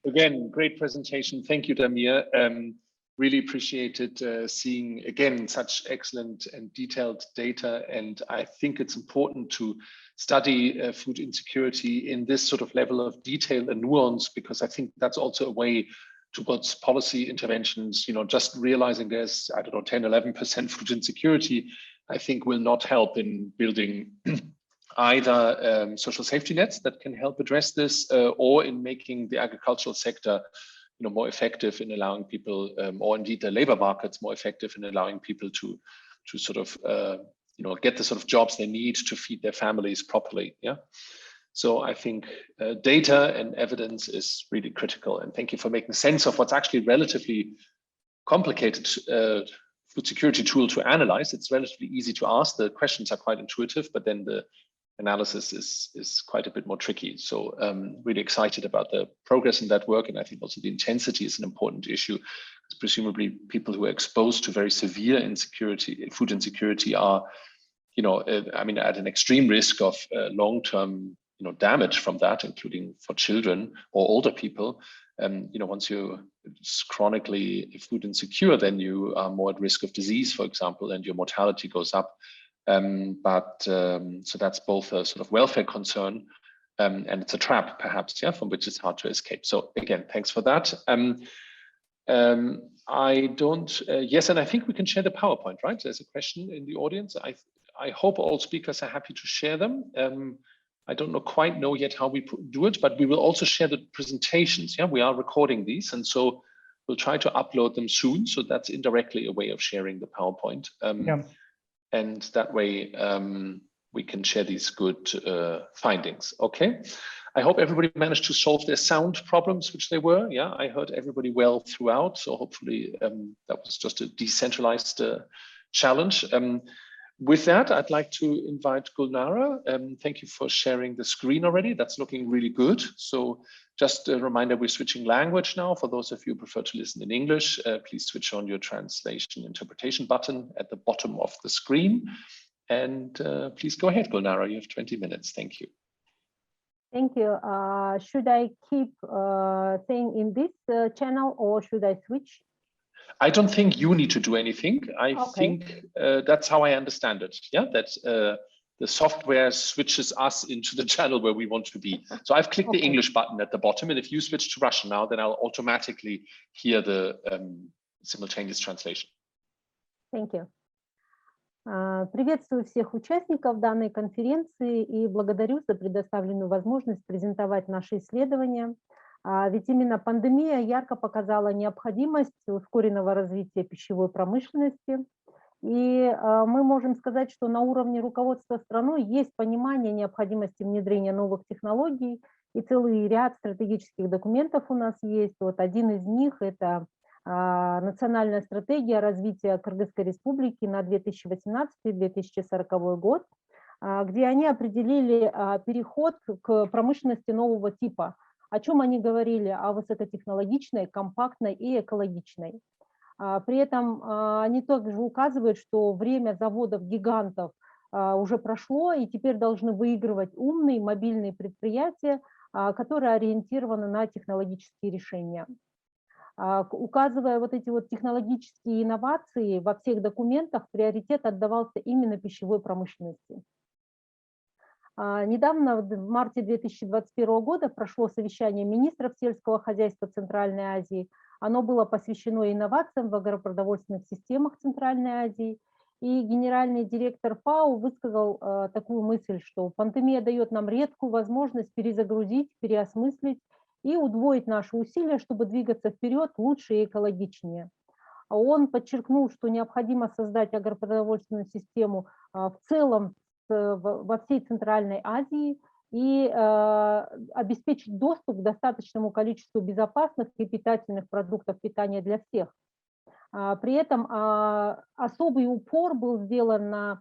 again, great presentation. Thank you, Damir. Really appreciated seeing again such excellent and detailed data, and I think it's important to study food insecurity in this sort of level of detail and nuance, because I think that's also a way towards policy interventions. You know, just realizing there's, I don't know, 10, 11% food insecurity, I think will not help in building either social safety nets that can help address this, or in making the agricultural sector, you know, more effective in allowing people, or indeed the labor markets more effective in allowing people to sort of, you know, get the sort of jobs they need to feed their families properly. Yeah. So I think data and evidence is really critical. And thank you for making sense of what's actually relatively complicated food security tool to analyze. It's relatively easy to ask. The questions are quite intuitive, but then the analysis is quite a bit more tricky. So really excited about the progress in that work. And I think also the intensity is an important issue, because presumably people who are exposed to very severe insecurity, food insecurity, are, you know, I mean, at an extreme risk of long-term damage from that, including for children or older people. Once you're chronically food insecure, then you are more at risk of disease, for example, and your mortality goes up. So that's both a sort of welfare concern, and it's a trap, perhaps, from which it's hard to escape. So again, thanks for that. Yes, and I think we can share the PowerPoint, right? There's a question in the audience. I hope all speakers are happy to share them. I don't quite know yet how we do it, but we will also share the presentations. We are recording these, and so we'll try to upload them soon. So that's indirectly a way of sharing the PowerPoint. And that way we can share these good findings. Okay. I hope everybody managed to solve their sound problems, which they were. I heard everybody well throughout. So hopefully that was just a decentralized challenge. With that, I'd like to invite Gulnara. Thank you for sharing the screen already. That's looking really good. So just a reminder, we're switching language now. For those of you who prefer to listen in English, please switch on your translation interpretation button at the bottom of the screen. And please go ahead, Gulnara. You have 20 minutes. Thank you. Thank you. Should I keep saying in this channel or should I switch? I don't think you need to do anything. I think that's how I understand it. That the software switches us into the channel where we want to be. So I've clicked the English button at the bottom, and if you switch to Russian now, then I'll automatically hear the simultaneous translation. Thank you. Приветствую всех участников данной конференции и благодарю за предоставленную возможность презентовать наши исследования. Ведь именно пандемия ярко показала необходимость ускоренного развития пищевой промышленности. И мы можем сказать, что на уровне руководства страной есть понимание необходимости внедрения новых технологий, и целый ряд стратегических документов у нас есть. Вот один из них – это национальная стратегия развития Кыргызской Республики на 2018-2040 год, где они определили переход к промышленности нового типа. О чем они говорили? О высокотехнологичной, компактной и экологичной. При этом они также указывают, что время заводов-гигантов уже прошло, и теперь должны выигрывать умные мобильные предприятия, которые ориентированы на технологические решения. Указывая вот эти вот технологические инновации, во всех документах приоритет отдавался именно пищевой промышленности. Недавно, в марте 2021 года, прошло совещание министров сельского хозяйства Центральной Азии. Оно было посвящено инновациям в агропродовольственных системах Центральной Азии. И генеральный директор ФАО высказал такую мысль, что пандемия дает нам редкую возможность перезагрузить, переосмыслить и удвоить наши усилия, чтобы двигаться вперед лучше и экологичнее. Он подчеркнул, что необходимо создать агропродовольственную систему в целом во всей Центральной Азии и обеспечить доступ к достаточному количеству безопасных и питательных продуктов питания для всех. При этом особый упор был сделан на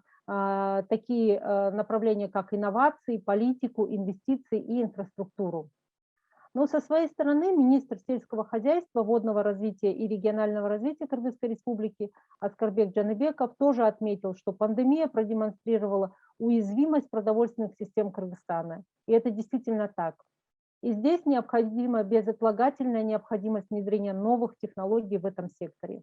такие направления, как инновации, политику, инвестиции и инфраструктуру. Но со своей стороны министр сельского хозяйства, водного развития и регионального развития Кыргызской Республики Аскарбек Джаныбеков тоже отметил, что пандемия продемонстрировала уязвимость продовольственных систем Кыргызстана. И это действительно так. И здесь необходима безотлагательная необходимость внедрения новых технологий в этом секторе.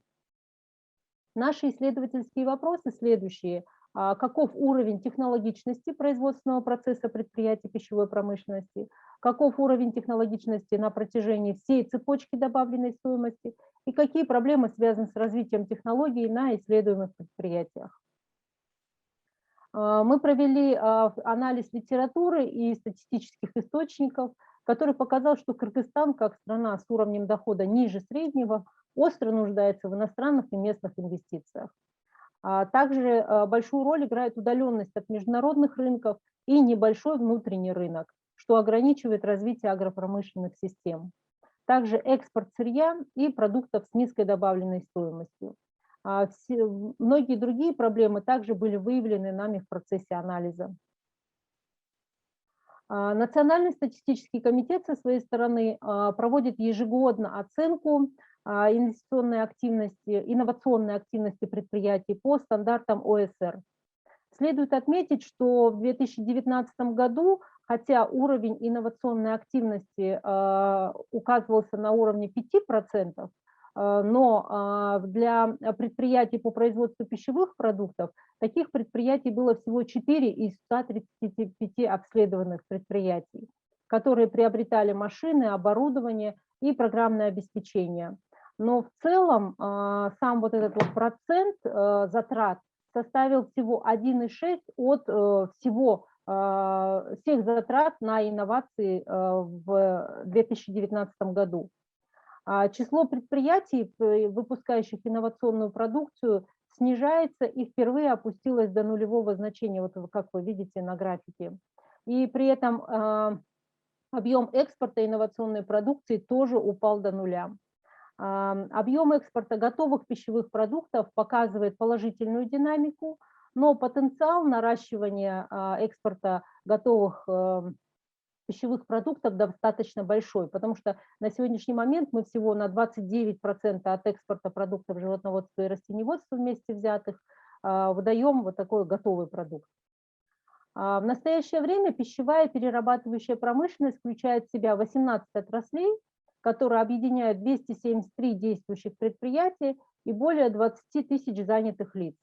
Наши исследовательские вопросы следующие. Каков уровень технологичности производственного процесса предприятий пищевой промышленности? Каков уровень технологичности на протяжении всей цепочки добавленной стоимости? И какие проблемы связаны с развитием технологий на исследуемых предприятиях? Мы провели анализ литературы и статистических источников, который показал, что Кыргызстан, как страна с уровнем дохода ниже среднего, остро нуждается в иностранных и местных инвестициях. Также большую роль играет удаленность от международных рынков и небольшой внутренний рынок, что ограничивает развитие агропромышленных систем. Также экспорт сырья и продуктов с низкой добавленной стоимостью. Многие другие проблемы также были выявлены нами в процессе анализа. Национальный статистический комитет со своей стороны проводит ежегодно оценку инновационной активности предприятий по стандартам ОСР. Следует отметить, что в 2019 году, хотя уровень инновационной активности указывался на уровне 5%, но для предприятий по производству пищевых продуктов таких предприятий было всего 4 из 135 обследованных предприятий, которые приобретали машины, оборудование и программное обеспечение. Но в целом сам вот этот вот процент затрат составил всего 1,6 от всех затрат на инновации в 2019 году. Число предприятий, выпускающих инновационную продукцию, снижается и впервые опустилось до нулевого значения, вот как вы видите на графике. И при этом объем экспорта инновационной продукции тоже упал до нуля. Объем экспорта готовых пищевых продуктов показывает положительную динамику, но потенциал наращивания экспорта готовых пищевых продуктов достаточно большой, потому что на сегодняшний момент мы всего на 29% от экспорта продуктов животноводства и растениеводства вместе взятых выдаем вот такой готовый продукт. В настоящее время пищевая перерабатывающая промышленность включает в себя 18 отраслей, которые объединяют 273 действующих предприятия и более 20 тысяч занятых лиц.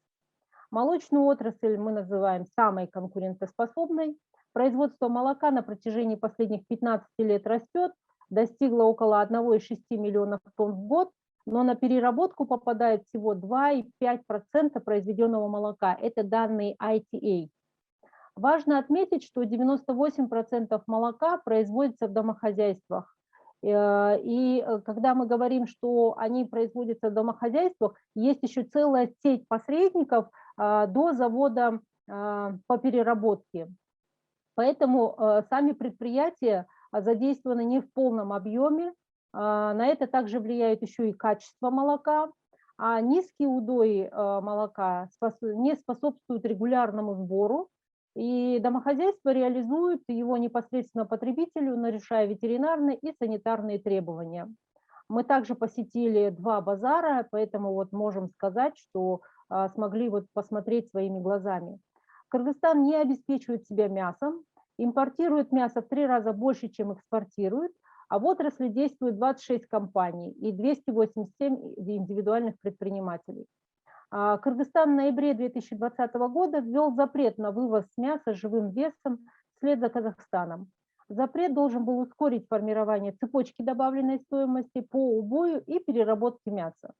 Молочную отрасль мы называем самой конкурентоспособной. Производство молока на протяжении последних 15 лет растет, достигло около 1,6 миллионов тонн в год, но на переработку попадает всего 2,5% произведенного молока. Это данные ITA. Важно отметить, что 98% молока производится в домохозяйствах. И когда мы говорим, что они производятся в домохозяйствах, есть еще целая сеть посредников до завода по переработке. Поэтому сами предприятия задействованы не в полном объеме. На это также влияет еще и качество молока. А низкие удои молока не способствуют регулярному сбору. И домохозяйство реализует его непосредственно потребителю, нарушая ветеринарные и санитарные требования. Мы также посетили 2 базара, поэтому вот можем сказать, что смогли вот посмотреть своими глазами. Кыргызстан не обеспечивает себя мясом, импортирует мясо в 3 раза больше, чем экспортирует, а в отрасли действует 26 компаний и 287 индивидуальных предпринимателей. Кыргызстан в ноябре 2020 года ввел запрет на вывоз мяса живым весом вслед за Казахстаном. Запрет должен был ускорить формирование цепочки добавленной стоимости по убою и переработке мяса.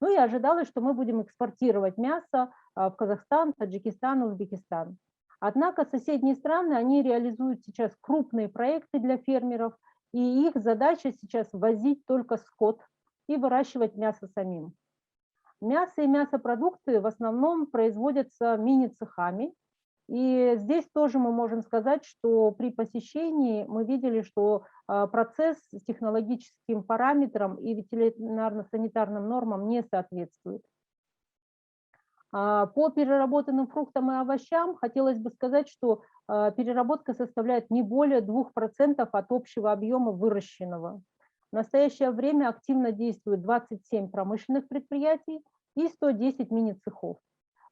Ну и ожидалось, что мы будем экспортировать мясо в Казахстан, Таджикистан, Узбекистан. Однако соседние страны, они реализуют сейчас крупные проекты для фермеров, и их задача сейчас возить только скот и выращивать мясо самим. Мясо и мясопродукты в основном производятся мини-цехами. И здесь тоже мы можем сказать, что при посещении мы видели, что процесс с технологическим параметрам и ветеринарно-санитарным нормам не соответствует. По переработанным фруктам и овощам хотелось бы сказать, что переработка составляет не более 2% от общего объема выращенного. В настоящее время активно действует 27 промышленных предприятий и 110 мини-цехов.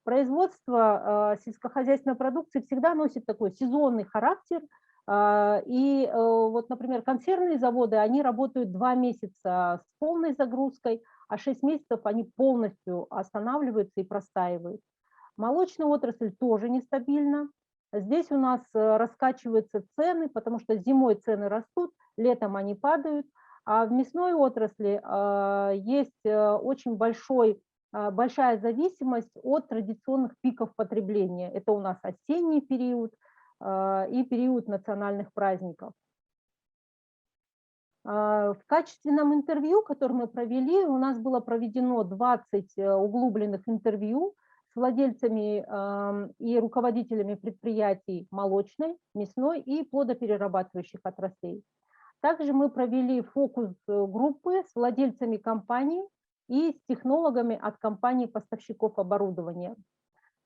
Производство сельскохозяйственной продукции всегда носит такой сезонный характер. И вот, например, консервные заводы, они работают 2 месяца с полной загрузкой, а 6 месяцев они полностью останавливаются и простаивают. Молочная отрасль тоже нестабильна. Здесь у нас раскачиваются цены, потому что зимой цены растут, летом они падают. А в мясной отрасли есть очень большая зависимость от традиционных пиков потребления. Это у нас осенний период и период национальных праздников. В качественном интервью, которое мы провели, у нас было проведено 20 углубленных интервью с владельцами и руководителями предприятий молочной, мясной и плодоперерабатывающих отраслей. Также мы провели фокус-группы с владельцами компаний и с технологами от компаний-поставщиков оборудования.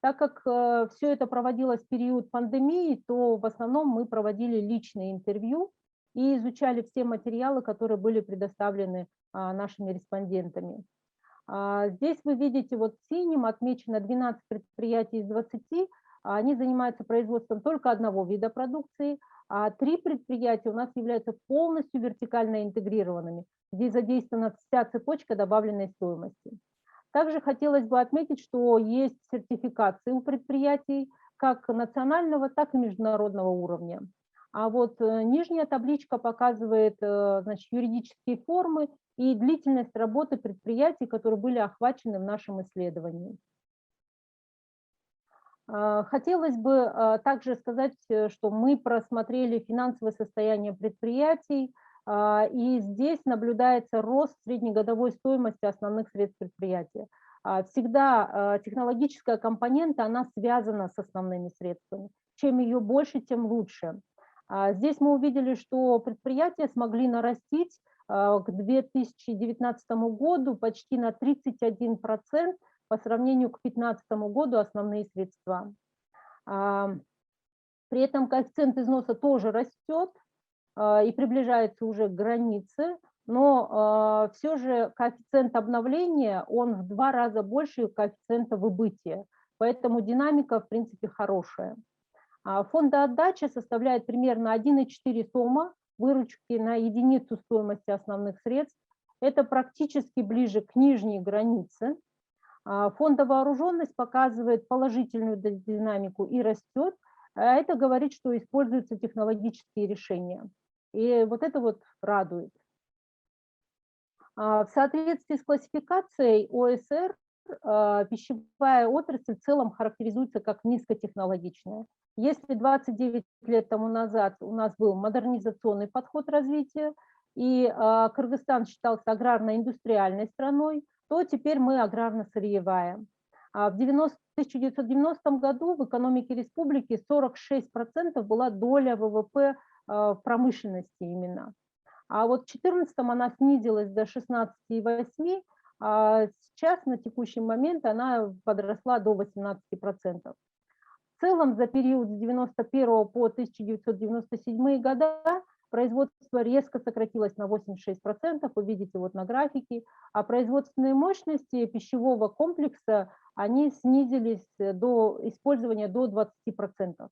Так как все это проводилось в период пандемии, то в основном мы проводили личные интервью и изучали все материалы, которые были предоставлены нашими респондентами. Здесь вы видите, вот синим отмечено 12 предприятий из 20, Они занимаются производством только одного вида продукции, а 3 предприятия у нас являются полностью вертикально интегрированными, где задействована вся цепочка добавленной стоимости. Также хотелось бы отметить, что есть сертификации у предприятий как национального, так и международного уровня. А вот нижняя табличка показывает, значит, юридические формы и длительность работы предприятий, которые были охвачены в нашем исследовании. Хотелось бы также сказать, что мы просмотрели финансовое состояние предприятий, и здесь наблюдается рост среднегодовой стоимости основных средств предприятия. Всегда технологическая компонента, она связана с основными средствами. Чем ее больше, тем лучше. Здесь мы увидели, что предприятия смогли нарастить к 2019 году почти на 31% по сравнению к 2015 году основные средства. При этом коэффициент износа тоже растет и приближается уже к границе, но все же коэффициент обновления, он в 2 раза больше коэффициента выбытия, поэтому динамика, в принципе, хорошая. Фондоотдача составляет примерно 1,4 сома выручки на единицу стоимости основных средств. Это практически ближе к нижней границе. Фондовооруженность показывает положительную динамику и растет. Это говорит, что используются технологические решения. И вот это вот радует. В соответствии с классификацией ОСР, пищевая отрасль в целом характеризуется как низкотехнологичная. Если 29 лет тому назад у нас был модернизационный подход развития, и Кыргызстан считался аграрно-индустриальной страной, то теперь мы аграрно-сырьевая. В 1990 году в экономике республики 46% была доля ВВП в промышленности именно. А вот в 2014 она снизилась до 16,8%, а сейчас на текущий момент она подросла до 18%. В целом за период с 1991 по 1997 года производство резко сократилось на 86%, вы видите вот на графике, а производственные мощности пищевого комплекса, они снизились до использования до 20%.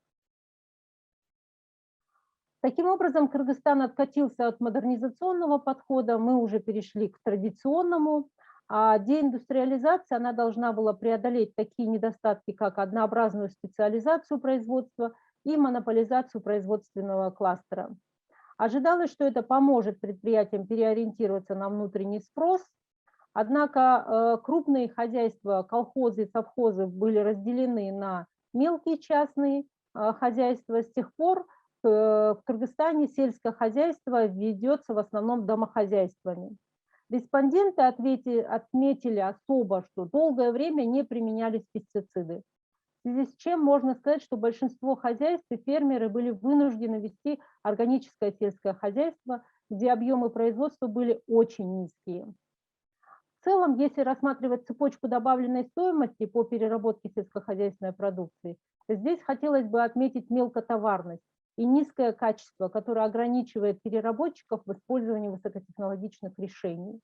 Таким образом, Кыргызстан откатился от модернизационного подхода, мы уже перешли к традиционному. А деиндустриализация, она должна была преодолеть такие недостатки, как однообразную специализацию производства и монополизацию производственного кластера. Ожидалось, что это поможет предприятиям переориентироваться на внутренний спрос, однако крупные хозяйства, колхозы и совхозы были разделены на мелкие частные хозяйства. С тех пор в Кыргызстане сельское хозяйство ведется в основном домохозяйствами. Респонденты отметили особо, что долгое время не применялись пестициды. В связи с чем можно сказать, что большинство хозяйств и фермеры были вынуждены вести органическое сельское хозяйство, где объемы производства были очень низкие. В целом, если рассматривать цепочку добавленной стоимости по переработке сельскохозяйственной продукции, здесь хотелось бы отметить мелкотоварность и низкое качество, которое ограничивает переработчиков в использовании высокотехнологичных решений.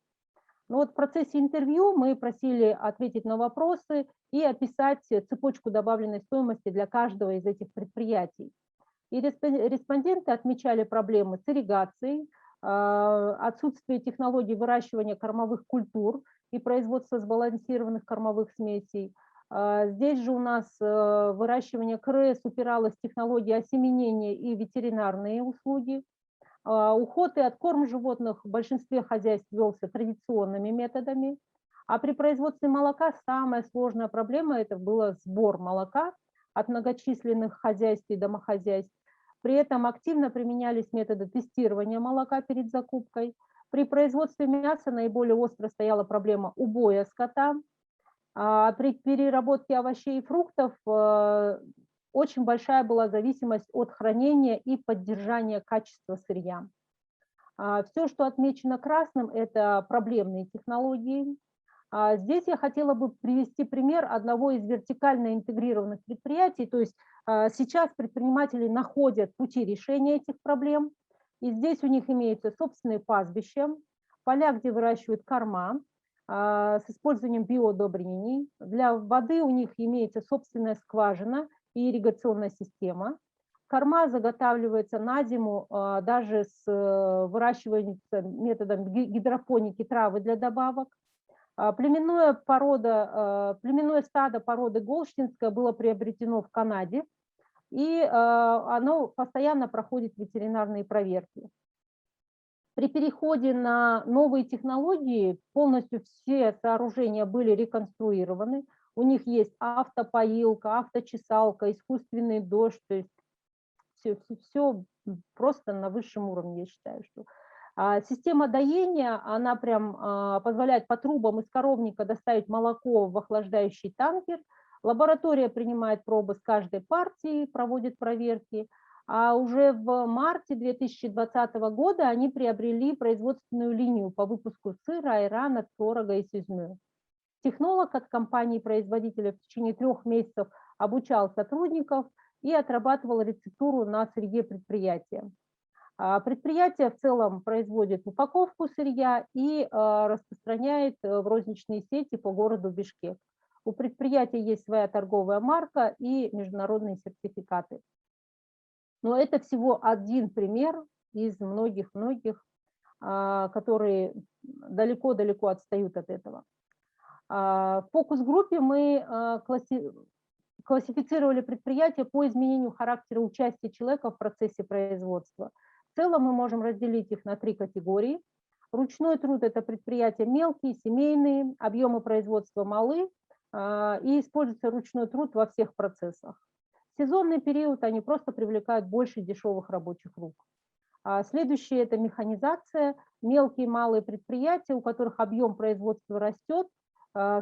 Но вот в процессе интервью мы просили ответить на вопросы и описать цепочку добавленной стоимости для каждого из этих предприятий. И респонденты отмечали проблемы с ирригацией, отсутствие технологий выращивания кормовых культур и производства сбалансированных кормовых смесей. Здесь же у нас выращивание КРС упиралось в технологии осеменения и ветеринарные услуги. Уход и откорм животных в большинстве хозяйств велся традиционными методами, а при производстве молока самая сложная проблема – это был сбор молока от многочисленных хозяйств и домохозяйств. При этом активно применялись методы тестирования молока перед закупкой. При производстве мяса наиболее остро стояла проблема убоя скота. А при переработке овощей и фруктов очень большая была зависимость от хранения и поддержания качества сырья. Все, что отмечено красным, это проблемные технологии. Здесь я хотела бы привести пример одного из вертикально интегрированных предприятий. То есть сейчас предприниматели находят пути решения этих проблем. И здесь у них имеются собственные пастбища, поля, где выращивают корма, с использованием биоудобрений. Для воды у них имеется собственная скважина и ирригационная система. Корма заготавливается на зиму даже с выращиванием методом гидропоники травы для добавок. Племенное стадо породы голштинская было приобретено в Канаде, и оно постоянно проходит ветеринарные проверки. При переходе на новые технологии полностью все сооружения были реконструированы. У них есть автопоилка, авточесалка, искусственный дождь, то есть все просто на высшем уровне, я считаю, что. Система доения, она прям позволяет по трубам из коровника доставить молоко в охлаждающий танкер. Лаборатория принимает пробы с каждой партии, проводит проверки. А уже в марте 2020 года они приобрели производственную линию по выпуску сыра, айрана, творога и сюзьмы. Технолог от компании-производителя в течение 3 месяцев обучал сотрудников и отрабатывал рецептуру на сырье предприятия. Предприятие в целом производит упаковку сырья и распространяет в розничные сети по городу Бишкек. У предприятия есть своя торговая марка и международные сертификаты. Но это всего один пример из многих-многих, которые далеко-далеко отстают от этого. В фокус-группе мы классифицировали предприятия по изменению характера участия человека в процессе производства. В целом мы можем разделить их на 3 категории. Ручной труд – это предприятия мелкие, семейные, объемы производства малы, и используется ручной труд во всех процессах. В сезонный период они просто привлекают больше дешевых рабочих рук. Следующее – это механизация. Мелкие и малые предприятия, у которых объем производства растет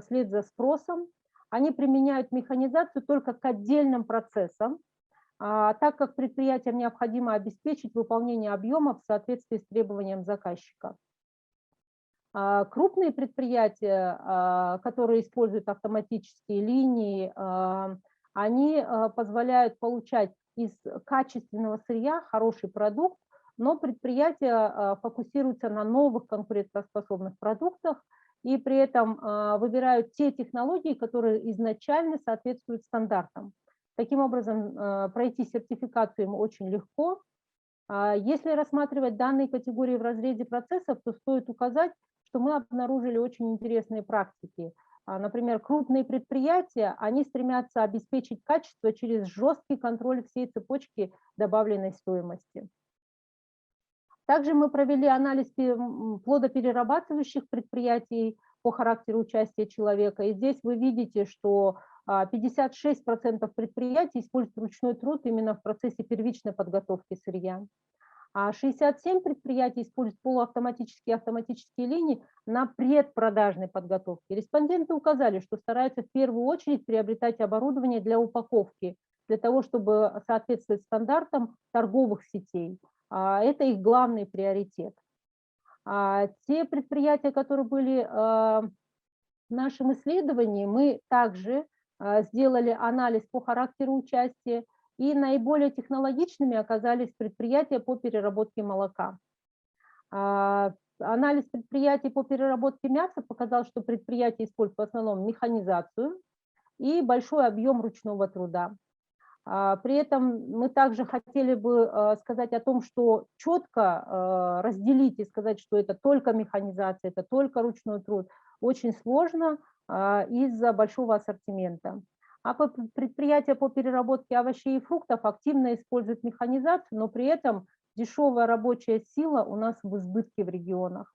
вслед за спросом, они применяют механизацию только к отдельным процессам, так как предприятиям необходимо обеспечить выполнение объемов в соответствии с требованием заказчика. Крупные предприятия, которые используют автоматические линии, они позволяют получать из качественного сырья хороший продукт, но предприятия фокусируются на новых конкурентоспособных продуктах и при этом выбирают те технологии, которые изначально соответствуют стандартам. Таким образом, пройти сертификацию им очень легко. Если рассматривать данные категории в разрезе процессов, то стоит указать, что мы обнаружили очень интересные практики. Например, крупные предприятия, они стремятся обеспечить качество через жесткий контроль всей цепочки добавленной стоимости. Также мы провели анализ плодоперерабатывающих предприятий по характеру участия человека. И здесь вы видите, что 56% предприятий используют ручной труд именно в процессе первичной подготовки сырья. А 67 предприятий используют полуавтоматические и автоматические линии на предпродажной подготовке. Респонденты указали, что стараются в первую очередь приобретать оборудование для упаковки, для того, чтобы соответствовать стандартам торговых сетей. Это их главный приоритет. Те предприятия, которые были в нашем исследовании, мы также сделали анализ по характеру участия, и наиболее технологичными оказались предприятия по переработке молока. Анализ предприятий по переработке мяса показал, что предприятия используют в основном механизацию и большой объем ручного труда. При этом мы также хотели бы сказать о том, что четко разделить и сказать, что это только механизация, это только ручной труд, очень сложно из-за большого ассортимента. А предприятия по переработке овощей и фруктов активно используют механизацию, но при этом дешевая рабочая сила у нас в избытке в регионах.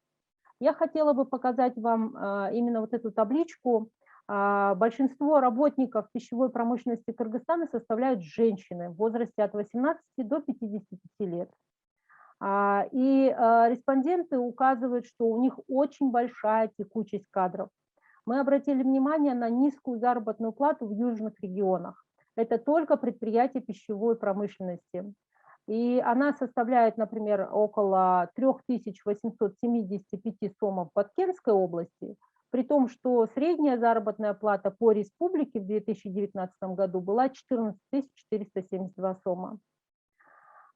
Я хотела бы показать вам именно вот эту табличку. Большинство работников пищевой промышленности Кыргызстана составляют женщины в возрасте от 18 до 55 лет. И респонденты указывают, что у них очень большая текучесть кадров. Мы обратили внимание на низкую заработную плату в южных регионах. Это только предприятия пищевой промышленности. И она составляет, например, около 3875 сомов в Баткенской области, при том, что средняя заработная плата по республике в 2019 году была 14 472 сома.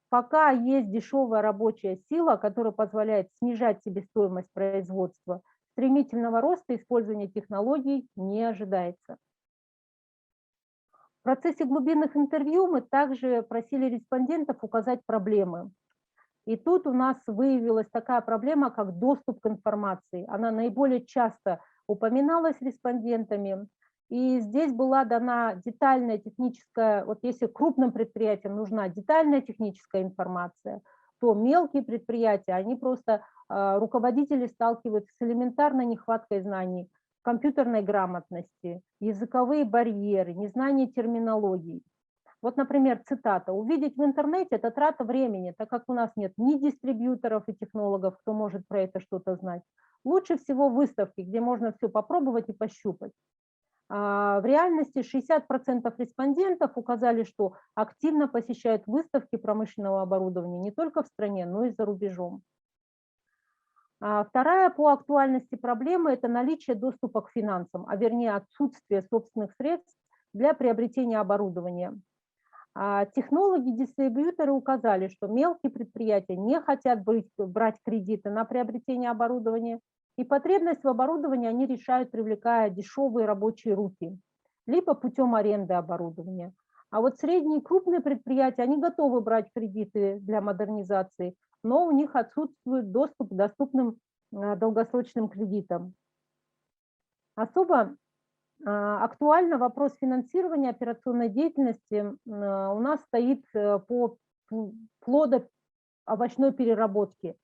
Пока есть дешевая рабочая сила, которая позволяет снижать себестоимость производства, стремительного роста использования технологий не ожидается. В процессе глубинных интервью мы также просили респондентов указать проблемы. И тут у нас выявилась такая проблема, как доступ к информации. Она наиболее часто упоминалась респондентами. И здесь была дана детальная техническая, вот если крупным предприятиям нужна детальная техническая информация, то мелкие предприятия, они просто, руководители сталкиваются с элементарной нехваткой знаний, компьютерной грамотности, языковые барьеры, незнание терминологии. Вот, например, цитата. «Увидеть в интернете – это трата времени, так как у нас нет ни дистрибьюторов и технологов, кто может про это что-то знать. Лучше всего выставки, где можно все попробовать и пощупать». В реальности 60% респондентов указали, что активно посещают выставки промышленного оборудования не только в стране, но и за рубежом. Вторая по актуальности проблема – это наличие доступа к финансам, а вернее отсутствие собственных средств для приобретения оборудования. Технологи-дистрибьюторы указали, что мелкие предприятия не хотят брать кредиты на приобретение оборудования, и потребность в оборудовании они решают, привлекая дешевые рабочие руки, либо путем аренды оборудования. А вот средние и крупные предприятия, они готовы брать кредиты для модернизации, но у них отсутствует доступ к доступным долгосрочным кредитам. Особо актуально вопрос финансирования операционной деятельности у нас стоит по плодоовощной переработке.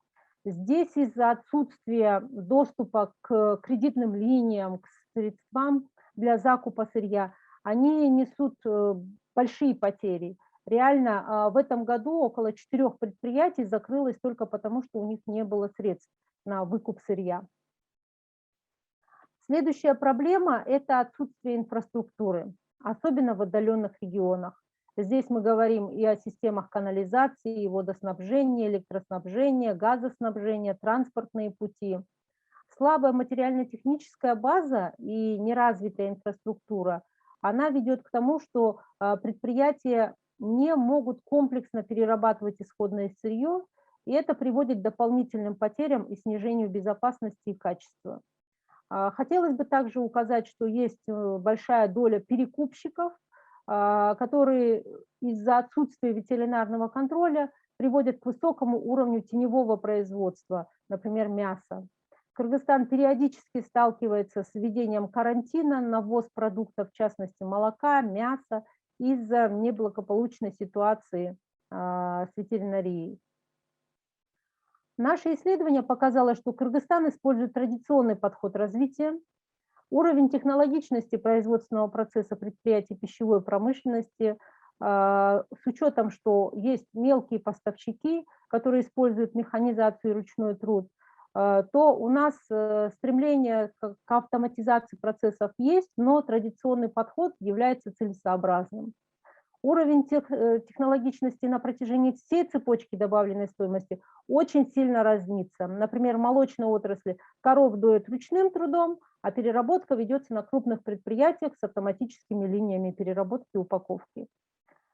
Здесь из-за отсутствия доступа к кредитным линиям, к средствам для закупа сырья, они несут большие потери. Реально в этом году около 4 предприятий закрылось только потому, что у них не было средств на выкуп сырья. Следующая проблема – это отсутствие инфраструктуры, особенно в отдаленных регионах. Здесь мы говорим и о системах канализации, и водоснабжения, электроснабжения, газоснабжения, транспортные пути. Слабая материально-техническая база и неразвитая инфраструктура, она ведет к тому, что предприятия не могут комплексно перерабатывать исходное сырье, и это приводит к дополнительным потерям и снижению безопасности и качества. Хотелось бы также указать, что есть большая доля перекупщиков, которые из-за отсутствия ветеринарного контроля приводят к высокому уровню теневого производства, например, мяса. Кыргызстан периодически сталкивается с введением карантина на ввоз продуктов, в частности молока, мяса, из-за неблагополучной ситуации с ветеринарией. Наше исследование показало, что Кыргызстан использует традиционный подход развития. Уровень технологичности производственного процесса предприятий пищевой промышленности, с учетом, что есть мелкие поставщики, которые используют механизацию и ручной труд, то у нас стремление к автоматизации процессов есть, но традиционный подход является целесообразным. Уровень технологичности на протяжении всей цепочки добавленной стоимости очень сильно разнится. Например, в молочной отрасли коров доят ручным трудом, а переработка ведется на крупных предприятиях с автоматическими линиями переработки и упаковки.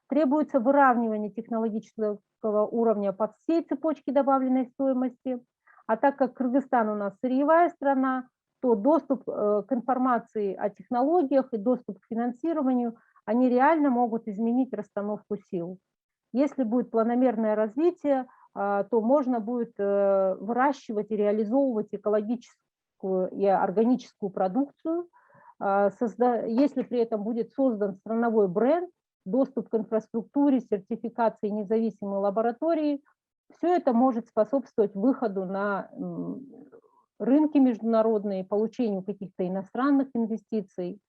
Требуется выравнивание технологического уровня по всей цепочке добавленной стоимости, а так как Кыргызстан у нас сырьевая страна, то доступ к информации о технологиях и доступ к финансированию, они реально могут изменить расстановку сил. Если будет планомерное развитие, то можно будет выращивать и реализовывать экологическую и органическую продукцию, если при этом будет создан страновой бренд, доступ к инфраструктуре, сертификации независимой лаборатории, все это может способствовать выходу на рынки международные, получению каких-то иностранных инвестиций.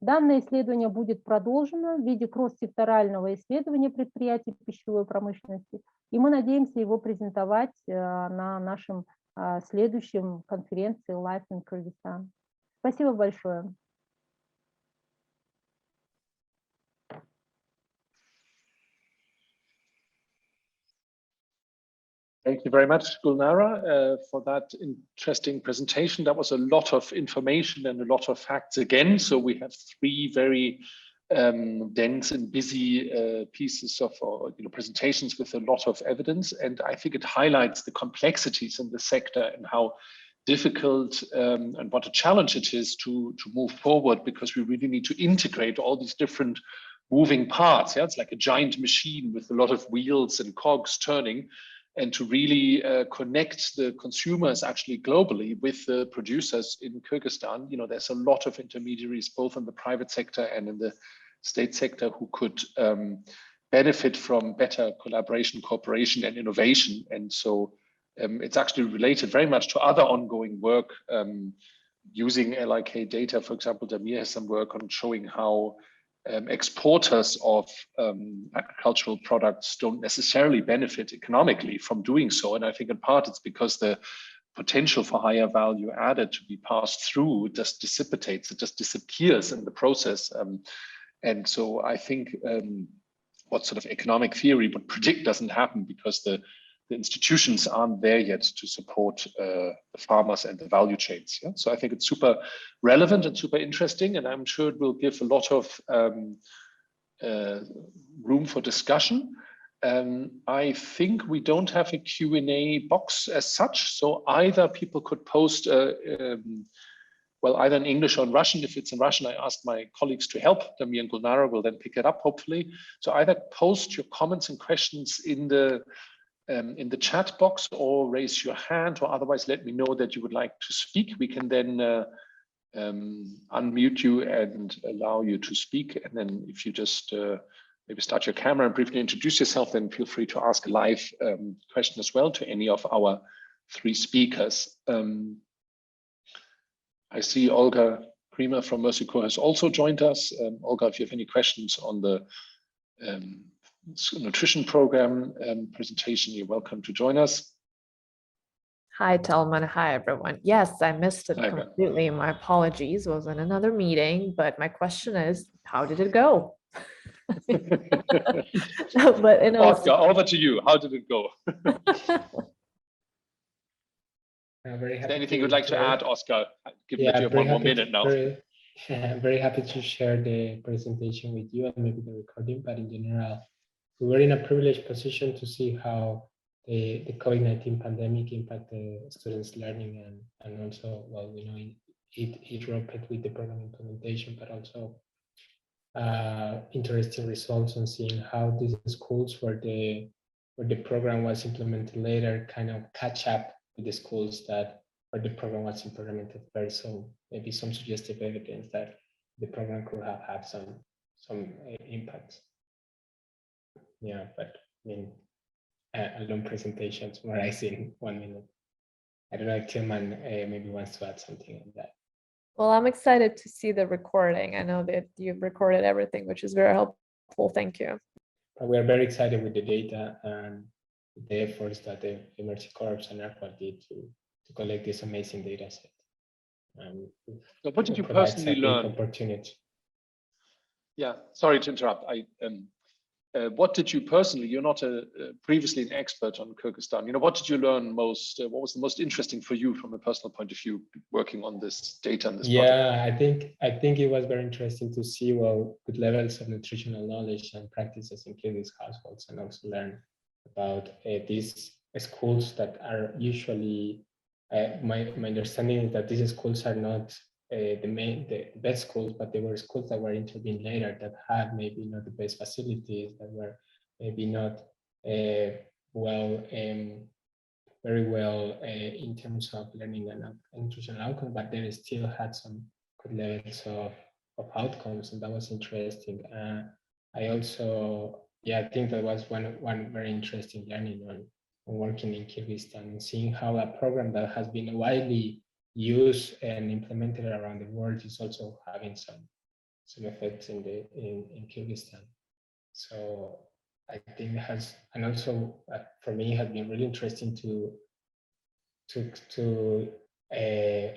Данное исследование будет продолжено в виде кросс-секторального исследования предприятий пищевой промышленности, и мы надеемся его презентовать на нашем следующем конференции LiK in Kyrgyzstan. Спасибо большое. Thank you very much, Gulnara, for that interesting presentation. That was a lot of information and a lot of facts again. So we have 3 very dense and busy pieces of presentations with a lot of evidence. And I think it highlights the complexities in the sector and how difficult and what a challenge it is to move forward, because we really need to integrate all these different moving parts. Yeah, it's like a giant machine with a lot of wheels and cogs turning, and to really connect the consumers actually globally with the producers in Kyrgyzstan. You know, there's a lot of intermediaries, both in the private sector and in the state sector, who could benefit from better collaboration, cooperation, and innovation. And so it's actually related very much to other ongoing work using LiK data. For example, Damir has some work on showing how exporters of agricultural products don't necessarily benefit economically from doing so. And I think in part it's because the potential for higher value added to be passed through just dissipates, it just disappears in the process. And so I think what sort of economic theory would predict doesn't happen, because the institutions aren't there yet to support the farmers and the value chains. Yeah? So I think it's super relevant and super interesting, and I'm sure it will give a lot of room for discussion. I think we don't have a Q&A box as such, so either people could post, well, either in English or in Russian. If it's in Russian, I asked my colleagues to help. Damir and Gulnara will then pick it up, hopefully. So either post your comments and questions in the chat box, or raise your hand, or otherwise let me know that you would like to speak. We can then unmute you and allow you to speak. And then if you just maybe start your camera and briefly introduce yourself, then feel free to ask a live question as well to any of our three speakers. I see Olga Kremer from Mercy Corps has also joined us. Olga, if you have any questions on the nutrition program presentation, you're welcome to join us. Hi, Tilman. Hi, everyone. Yes, I missed it completely. My apologies. Was in another meeting, but my question is, how did it go? But you know, Oscar, over to you. How did it go? Very happy. Anything you'd like to add, Oscar? Given that you have one more minute now. I'm very happy to share the presentation with you and maybe the recording, but in general, we were in a privileged position to see how the COVID-19 pandemic impacted students' learning, and also, well, we know it roped with the program implementation, but also interesting results on seeing how these schools where the program was implemented later kind of catch up with the schools that where the program was implemented first. So maybe some suggestive evidence that the program could have had some impact. Yeah, but I mean, a long presentation summarizing 1 minute. I don't know if Tilman maybe wants to add something on that. Well, I'm excited to see the recording. I know that you've recorded everything, which is very helpful. Thank you. But we are very excited with the data and the efforts that the Mercy Corps and ARPA did to collect this amazing data set. So what did you personally learn? Opportunity. Yeah, sorry to interrupt. What did you personally, you're not previously an expert on Kyrgyzstan, you know, what did you learn most, what was the most interesting for you from a personal point of view, working on this data and this project? Yeah, I think it was very interesting to see, well, good levels of nutritional knowledge and practices in Kyrgyz households, and also learn about these schools that are usually, my understanding is that these schools are not the best schools, but they were schools that were intervened later that had maybe not the best facilities, that were maybe not very well in terms of learning and nutritional outcomes, but they still had some good levels of outcomes, and that was interesting. I also, I think that was one very interesting learning on working in Kyrgyzstan and seeing how a program that has been widely used and implemented around the world is also having some effects in Kyrgyzstan. So I think it has, and also for me, it has been really interesting to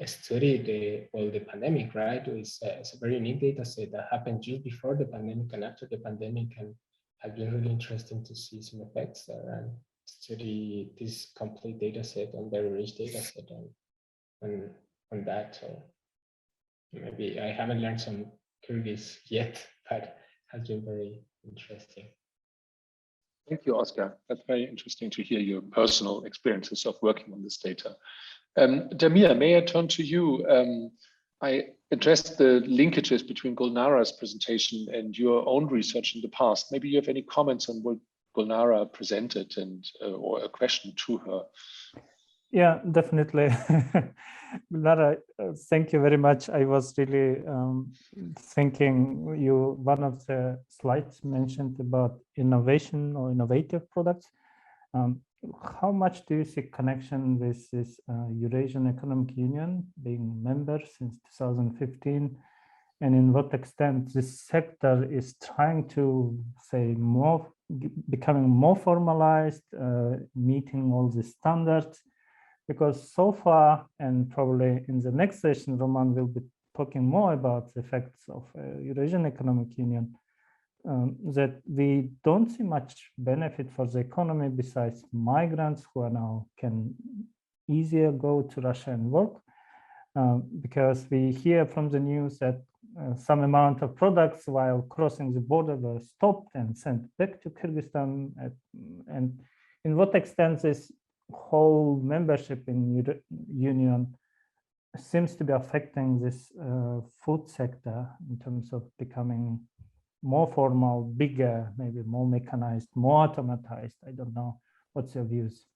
study the pandemic, right? It's a very unique data set that happened just before the pandemic and after the pandemic, and has been really interesting to see some effects there and study this complete data set and very rich data set on that. So maybe I haven't learned some Kyrgyz yet, but has been very interesting. Thank you, Oscar. That's very interesting to hear your personal experiences of working on this data. Damir, may I turn to you? I address the linkages between Gulnara's presentation and your own research in the past. Maybe you have any comments on what Gulnara presented and or a question to her. Yeah, definitely. Gulnara, thank you very much. I was really thinking one of the slides mentioned about innovation or innovative products. How much do you see connection with this Eurasian Economic Union being member since 2015? And in what extent this sector is trying to say becoming more formalized, meeting all the standards? Because so far, and probably in the next session, Roman will be talking more about the effects of Eurasian Economic Union, that we don't see much benefit for the economy besides migrants who are now can easier go to Russia and work, because we hear from the news that some amount of products while crossing the border were stopped and sent back to Kyrgyzstan. And in what extent this whole membership in Union seems to be affecting this food sector in terms of becoming more formal, bigger, maybe more mechanized, more automatized. I don't know. What's your views?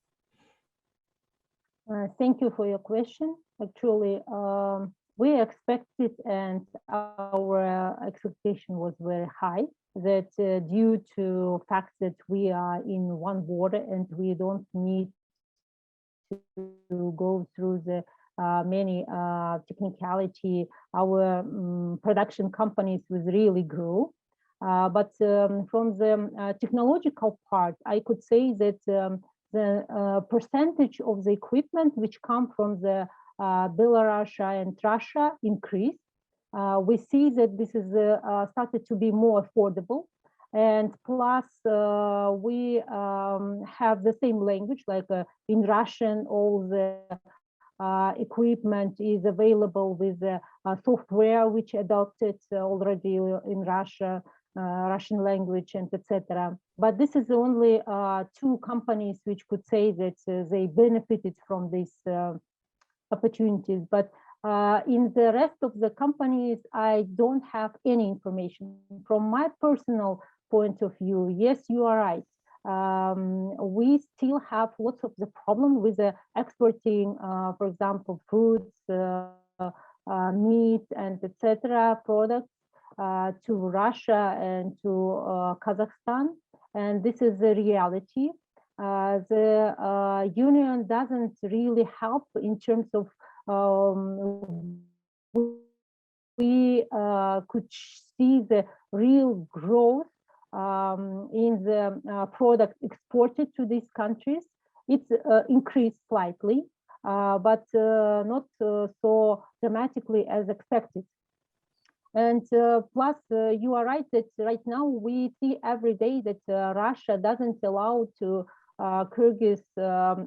Thank you for your question. Actually, we expected, and our expectation was very high, that due to the fact that we are in one border and we don't need to go through the many technicality, our production companies will really grow. But from the technological part, I could say that the percentage of the equipment which come from the Belarus and Russia increased. We see that this is started to be more affordable, and plus we have the same language, like in Russian, all the equipment is available with the software which adopted already in Russia, Russian language, and etc. But this is only two companies which could say that they benefited from these opportunities. But in the rest of the companies, I don't have any information. From my personal point of view, yes, you are right. We still have lots of the problem with the exporting, for example, fruits, meat, and etc. products to Russia and to Kazakhstan, and this is the reality. The union doesn't really help in terms of we could see the real growth in the product exported to these countries. It's increased slightly, but not so dramatically as expected. And plus, you are right that right now we see every day that Russia doesn't allow to Kyrgyz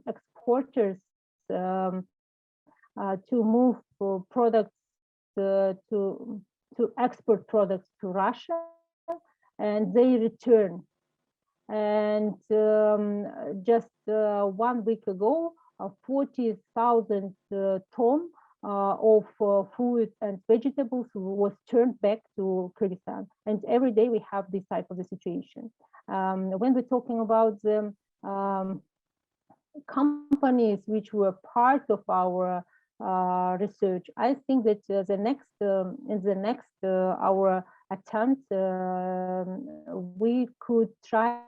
exporters to move products to export products to Russia, and they return. And just 1 week ago, 40,000 tons of food and vegetables was turned back to Kyrgyzstan. And every day we have this type of a situation. When we're talking about the companies which were part of our research, I think that the next in the next our attempt we could try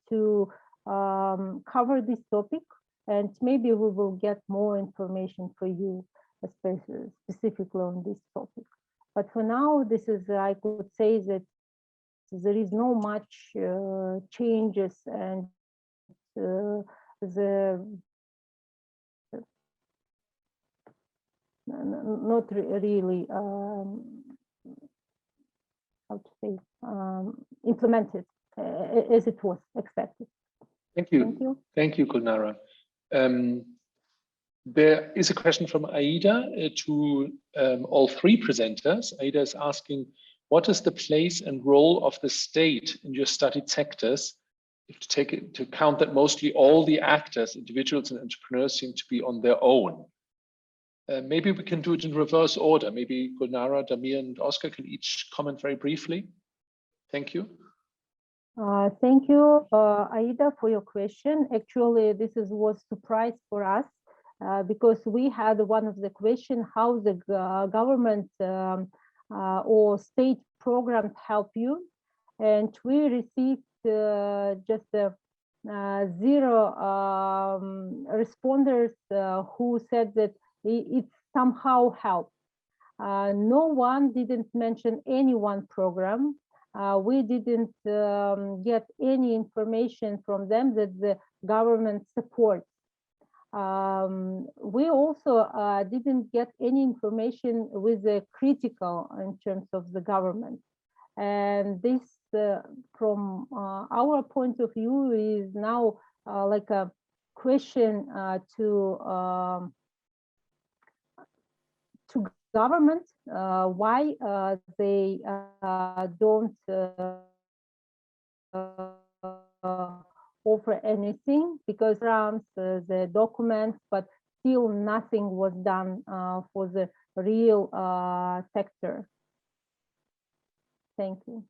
to cover this topic, and maybe we will get more information for you, specifically on this topic. But for now, this is, I could say that there is no much changes, and not really how to say implemented as it was expected. Thank you. Thank you, Gulnara. There is a question from Aida to all three presenters. Aida is asking, what is the place and role of the state in your studied sectors, if to take into account that mostly all the actors, individuals and entrepreneurs, seem to be on their own? Maybe we can do it in reverse order. Maybe Gulnara, Damir, and Oscar can each comment very briefly. Thank you. Thank you, Aida, for your question. Actually, this was a surprise for us because we had one of the questions, how the government or state programs help you. And we received just 0 responders who said that it somehow helped. No one didn't mention any one program. We didn't get any information from them that the government supports. We also didn't get any information with the critical in terms of the government. And this, from our point of view, is now like a question to government, why they don't offer anything, because the documents, but still nothing was done for the real sector. Thank you.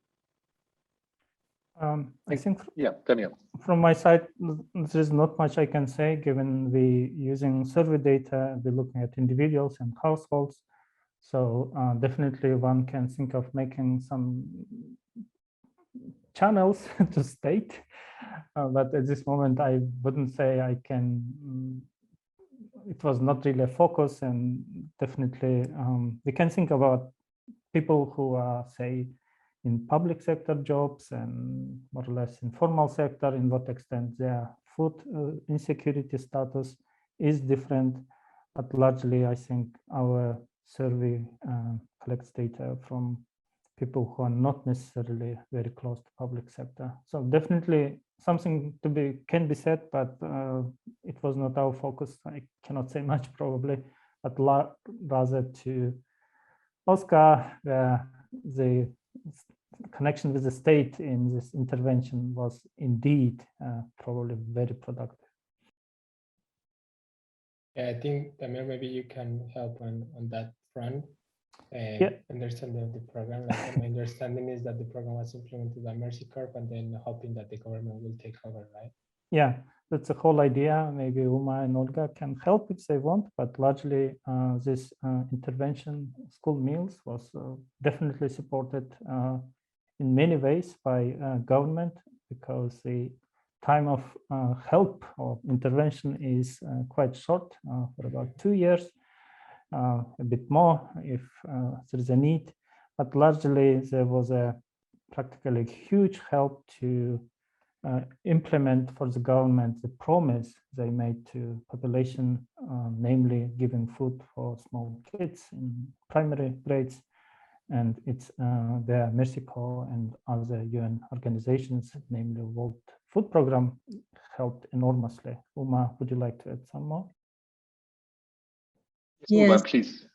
I think, yeah, Damir. From my side, there is not much I can say, given we using survey data, we're looking at individuals and households. So definitely one can think of making some channels to state, but at this moment I wouldn't say I can. It was not really a focus, and definitely we can think about people who are, say, in public sector jobs and more or less informal sector, in what extent their food insecurity status is different, but largely I think our survey collects data from people who are not necessarily very close to public sector. So definitely something can be said, but it was not our focus. I cannot say much probably, but rather to Oscar, the connection with the state in this intervention was indeed probably very productive. Yeah, I think Damir, maybe you can help on that front. Understanding of the program. Like my understanding is that the program was implemented by Mercy Corp and then hoping that the government will take over, right? Yeah, that's the whole idea. Maybe Uma and Olga can help if they want, but largely this intervention, school meals, was definitely supported in many ways by government, because the time of help or intervention is quite short, for about 2 years. A bit more if there is a need, but largely there was a practically huge help to implement for the government the promise they made to population, namely giving food for small kids in primary grades. And it's the Mercy Corps and other UN organizations, namely World Food Program, helped enormously. Uma, would you like to add some more? Yes, please.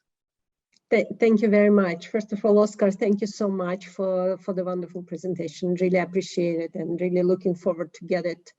Thank you very much. First of all, Oscar, thank you so much for the wonderful presentation. Really appreciate it, and really looking forward to get it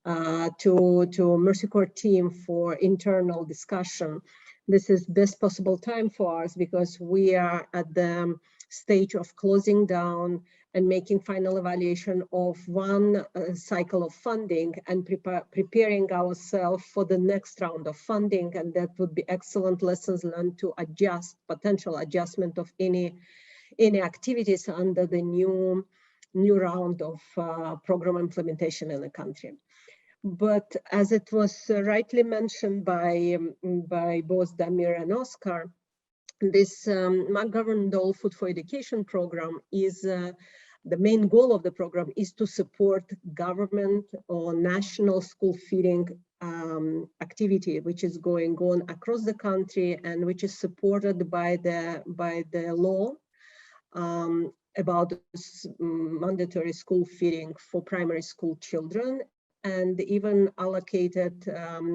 to Mercy Corps team for internal discussion. This is best possible time for us because we are at the stage of closing down and making final evaluation of one cycle of funding and preparing ourselves for the next round of funding. And that would be excellent lessons learned to adjust, potential adjustment of any activities under the new round of program implementation in the country. But as it was rightly mentioned by both Damir and Oscar, this governmental food for education program is the main goal of the program is to support government or national school feeding activity, which is going on across the country and which is supported by the law about mandatory school feeding for primary school children, and even allocated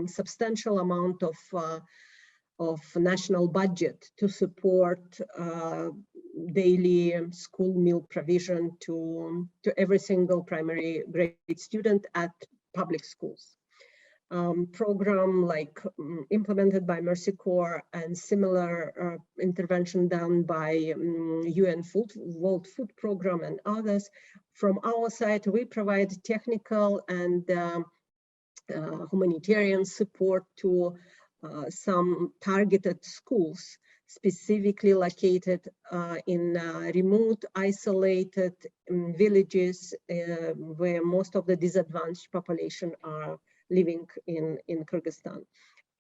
substantial amount of national budget to support daily school meal provision to every single primary grade student at public schools. program like implemented by Mercy Corps and similar intervention done by UN World Food Program and others. From our side, we provide technical and humanitarian support to some targeted schools, specifically located in remote, isolated villages where most of the disadvantaged population are living in Kyrgyzstan.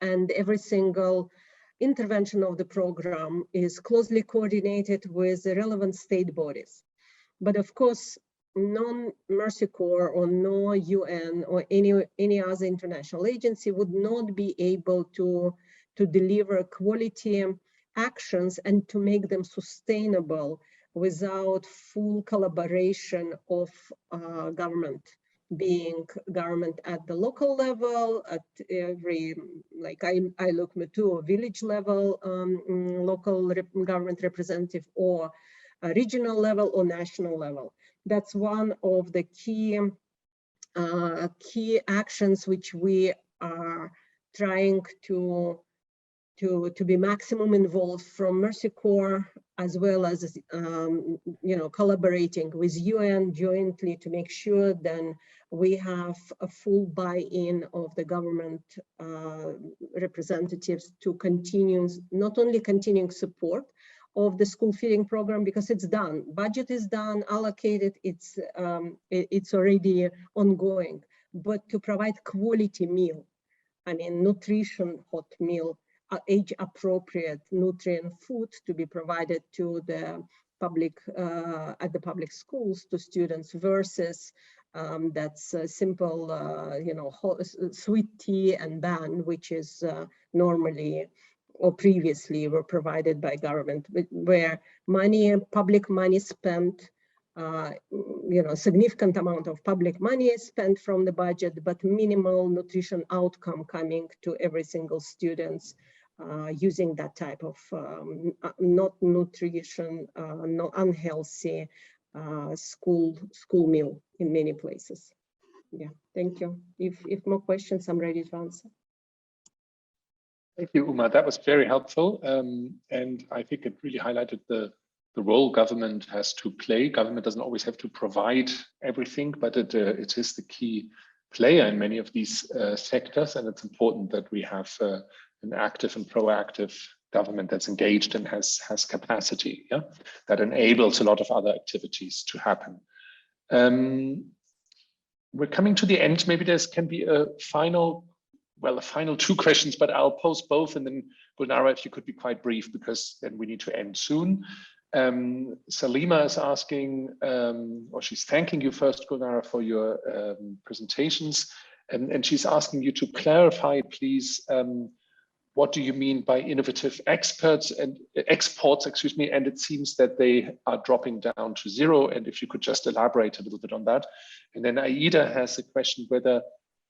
And every single intervention of the program is closely coordinated with the relevant state bodies. But of course, non-Mercy Corps or no UN or any other international agency would not be able to deliver quality actions and to make them sustainable without full collaboration of government, being government at the local level, at every, like I look to a village level, local government representative, or a regional level or national level. That's one of the key actions which we are trying to be maximum involved from Mercy Corps, as well as collaborating with UN jointly to make sure then we have a full buy-in of the government representatives to continue, not only continuing support of the school feeding program, because it's done, budget is done, allocated, it's already ongoing, but to provide quality meal, I mean nutrition hot meal, age appropriate nutrient food to be provided to the public at the public schools to students versus that's simple sweet tea and ban, which is normally or previously were provided by government, where money, public money spent, significant amount of public money is spent from the budget, but minimal nutrition outcome coming to every single students using that type of not nutrition, not unhealthy school meal in many places. Yeah, thank you. If more questions, I'm ready to answer. Thank you, Uma. That was very helpful. And I think it really highlighted the role government has to play. Government doesn't always have to provide everything, but it is the key player in many of these sectors. And it's important that we have an active and proactive government that's engaged and has capacity, yeah, that enables a lot of other activities to happen. We're coming to the end. Maybe there can be a final two questions, but I'll pose both, and then Gulnara, if you could be quite brief, because then we need to end soon. Salima is asking, or she's thanking you first, Gulnara, for your presentations, and she's asking you to clarify, please, what do you mean by innovative exports, and it seems that they are dropping down to 0, and if you could just elaborate a little bit on that. And then Aida has a question whether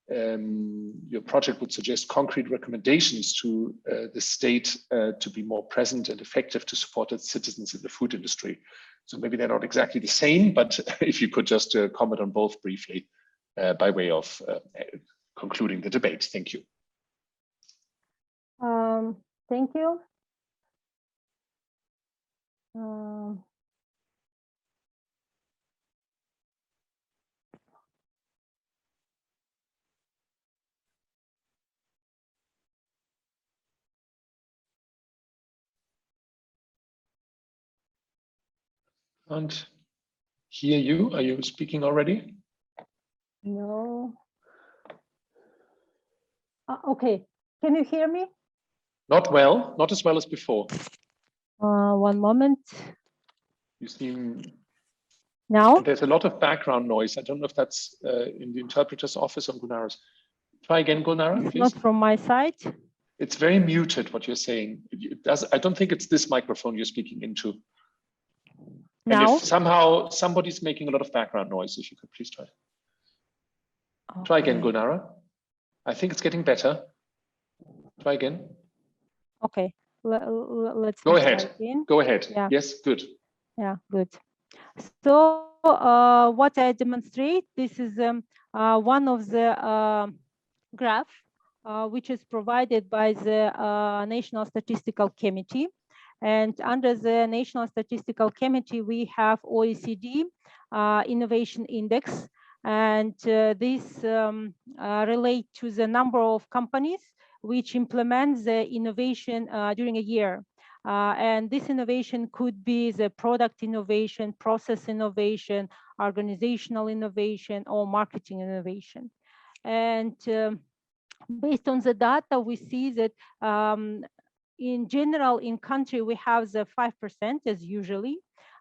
your project would suggest concrete recommendations to the state to be more present and effective to support its citizens in the food industry. So maybe they're not exactly the same, but if you could just comment on both briefly by way of concluding the debate. Thank you. Thank you. Can't hear you. Are you speaking already? No. Okay. Can you hear me? Not well, not as well as before. One moment. You seem... Now? There's a lot of background noise. I don't know if that's in the interpreter's office or Gulnara's. Try again, Gulnara, please. Not from my side. It's very muted, what you're saying. I don't think it's this microphone you're speaking into. Now? And if somehow somebody's making a lot of background noise, if you could please try. Okay. Try again, Gulnara. I think it's getting better. Try again. Okay, let's go ahead. Again. Go ahead. Yeah. Yes, good. Yeah, good. So what I demonstrate, this is one of the graph which is provided by the National Statistical Committee. And under the National Statistical Committee, we have OECD Innovation Index. And this relate to the number of companies which implement the innovation during a year. And this innovation could be the product innovation, process innovation, organizational innovation, or marketing innovation. And based on the data, we see that in general, in country, we have the 5% as usually,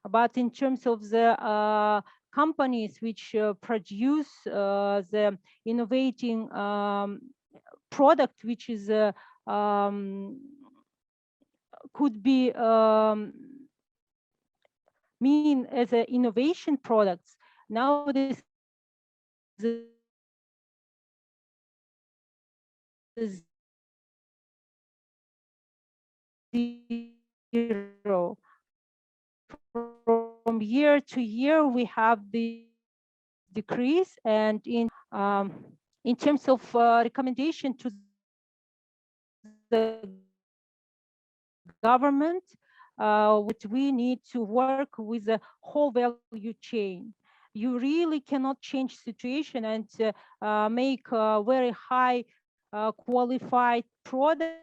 but in terms of the companies which produce the innovating product, which is could be mean as an innovation products. Nowadays, zero. From year to year, we have the decrease, and in terms of recommendation to the government, what we need to work with the whole value chain. You really cannot change situation and make a very high qualified product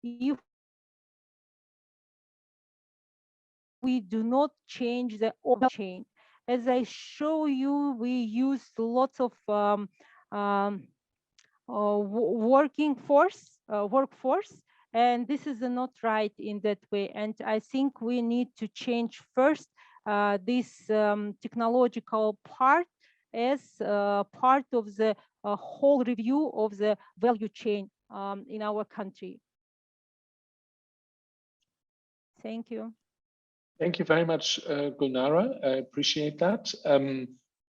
if we do not change the whole chain. As I show you, we use lots of workforce, and this is not right in that way. And I think we need to change first this technological part as part of the whole review of the value chain in our country. Thank you. Thank you very much, Gulnara. I appreciate that.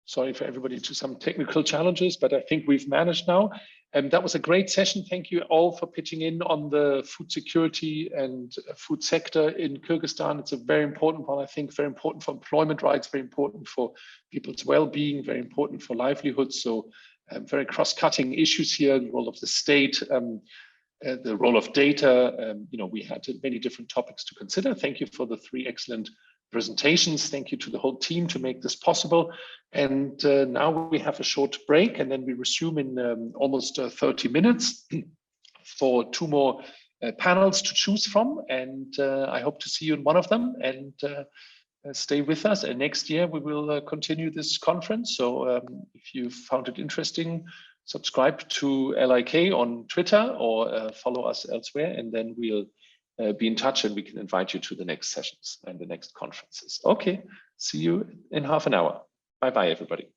Sorry for everybody to some technical challenges, but I think we've managed now. That was a great session. Thank you all for pitching in on the food security and food sector in Kyrgyzstan. It's a very important one, I think, very important for employment rights, very important for people's well-being, very important for livelihoods. So very cross-cutting issues here, the role of the state, the role of data. We had many different topics to consider. Thank you for the 3 excellent presentations. Thank you to the whole team to make this possible. And now we have a short break, and then we resume in almost 30 minutes for 2 more panels to choose from. And I hope to see you in one of them, and stay with us. And next year we will continue this conference. So if you found it interesting, subscribe to LiK on Twitter or follow us elsewhere, and then we'll be in touch and we can invite you to the next sessions and the next conferences. Okay, see you in half an hour. Bye-bye, everybody.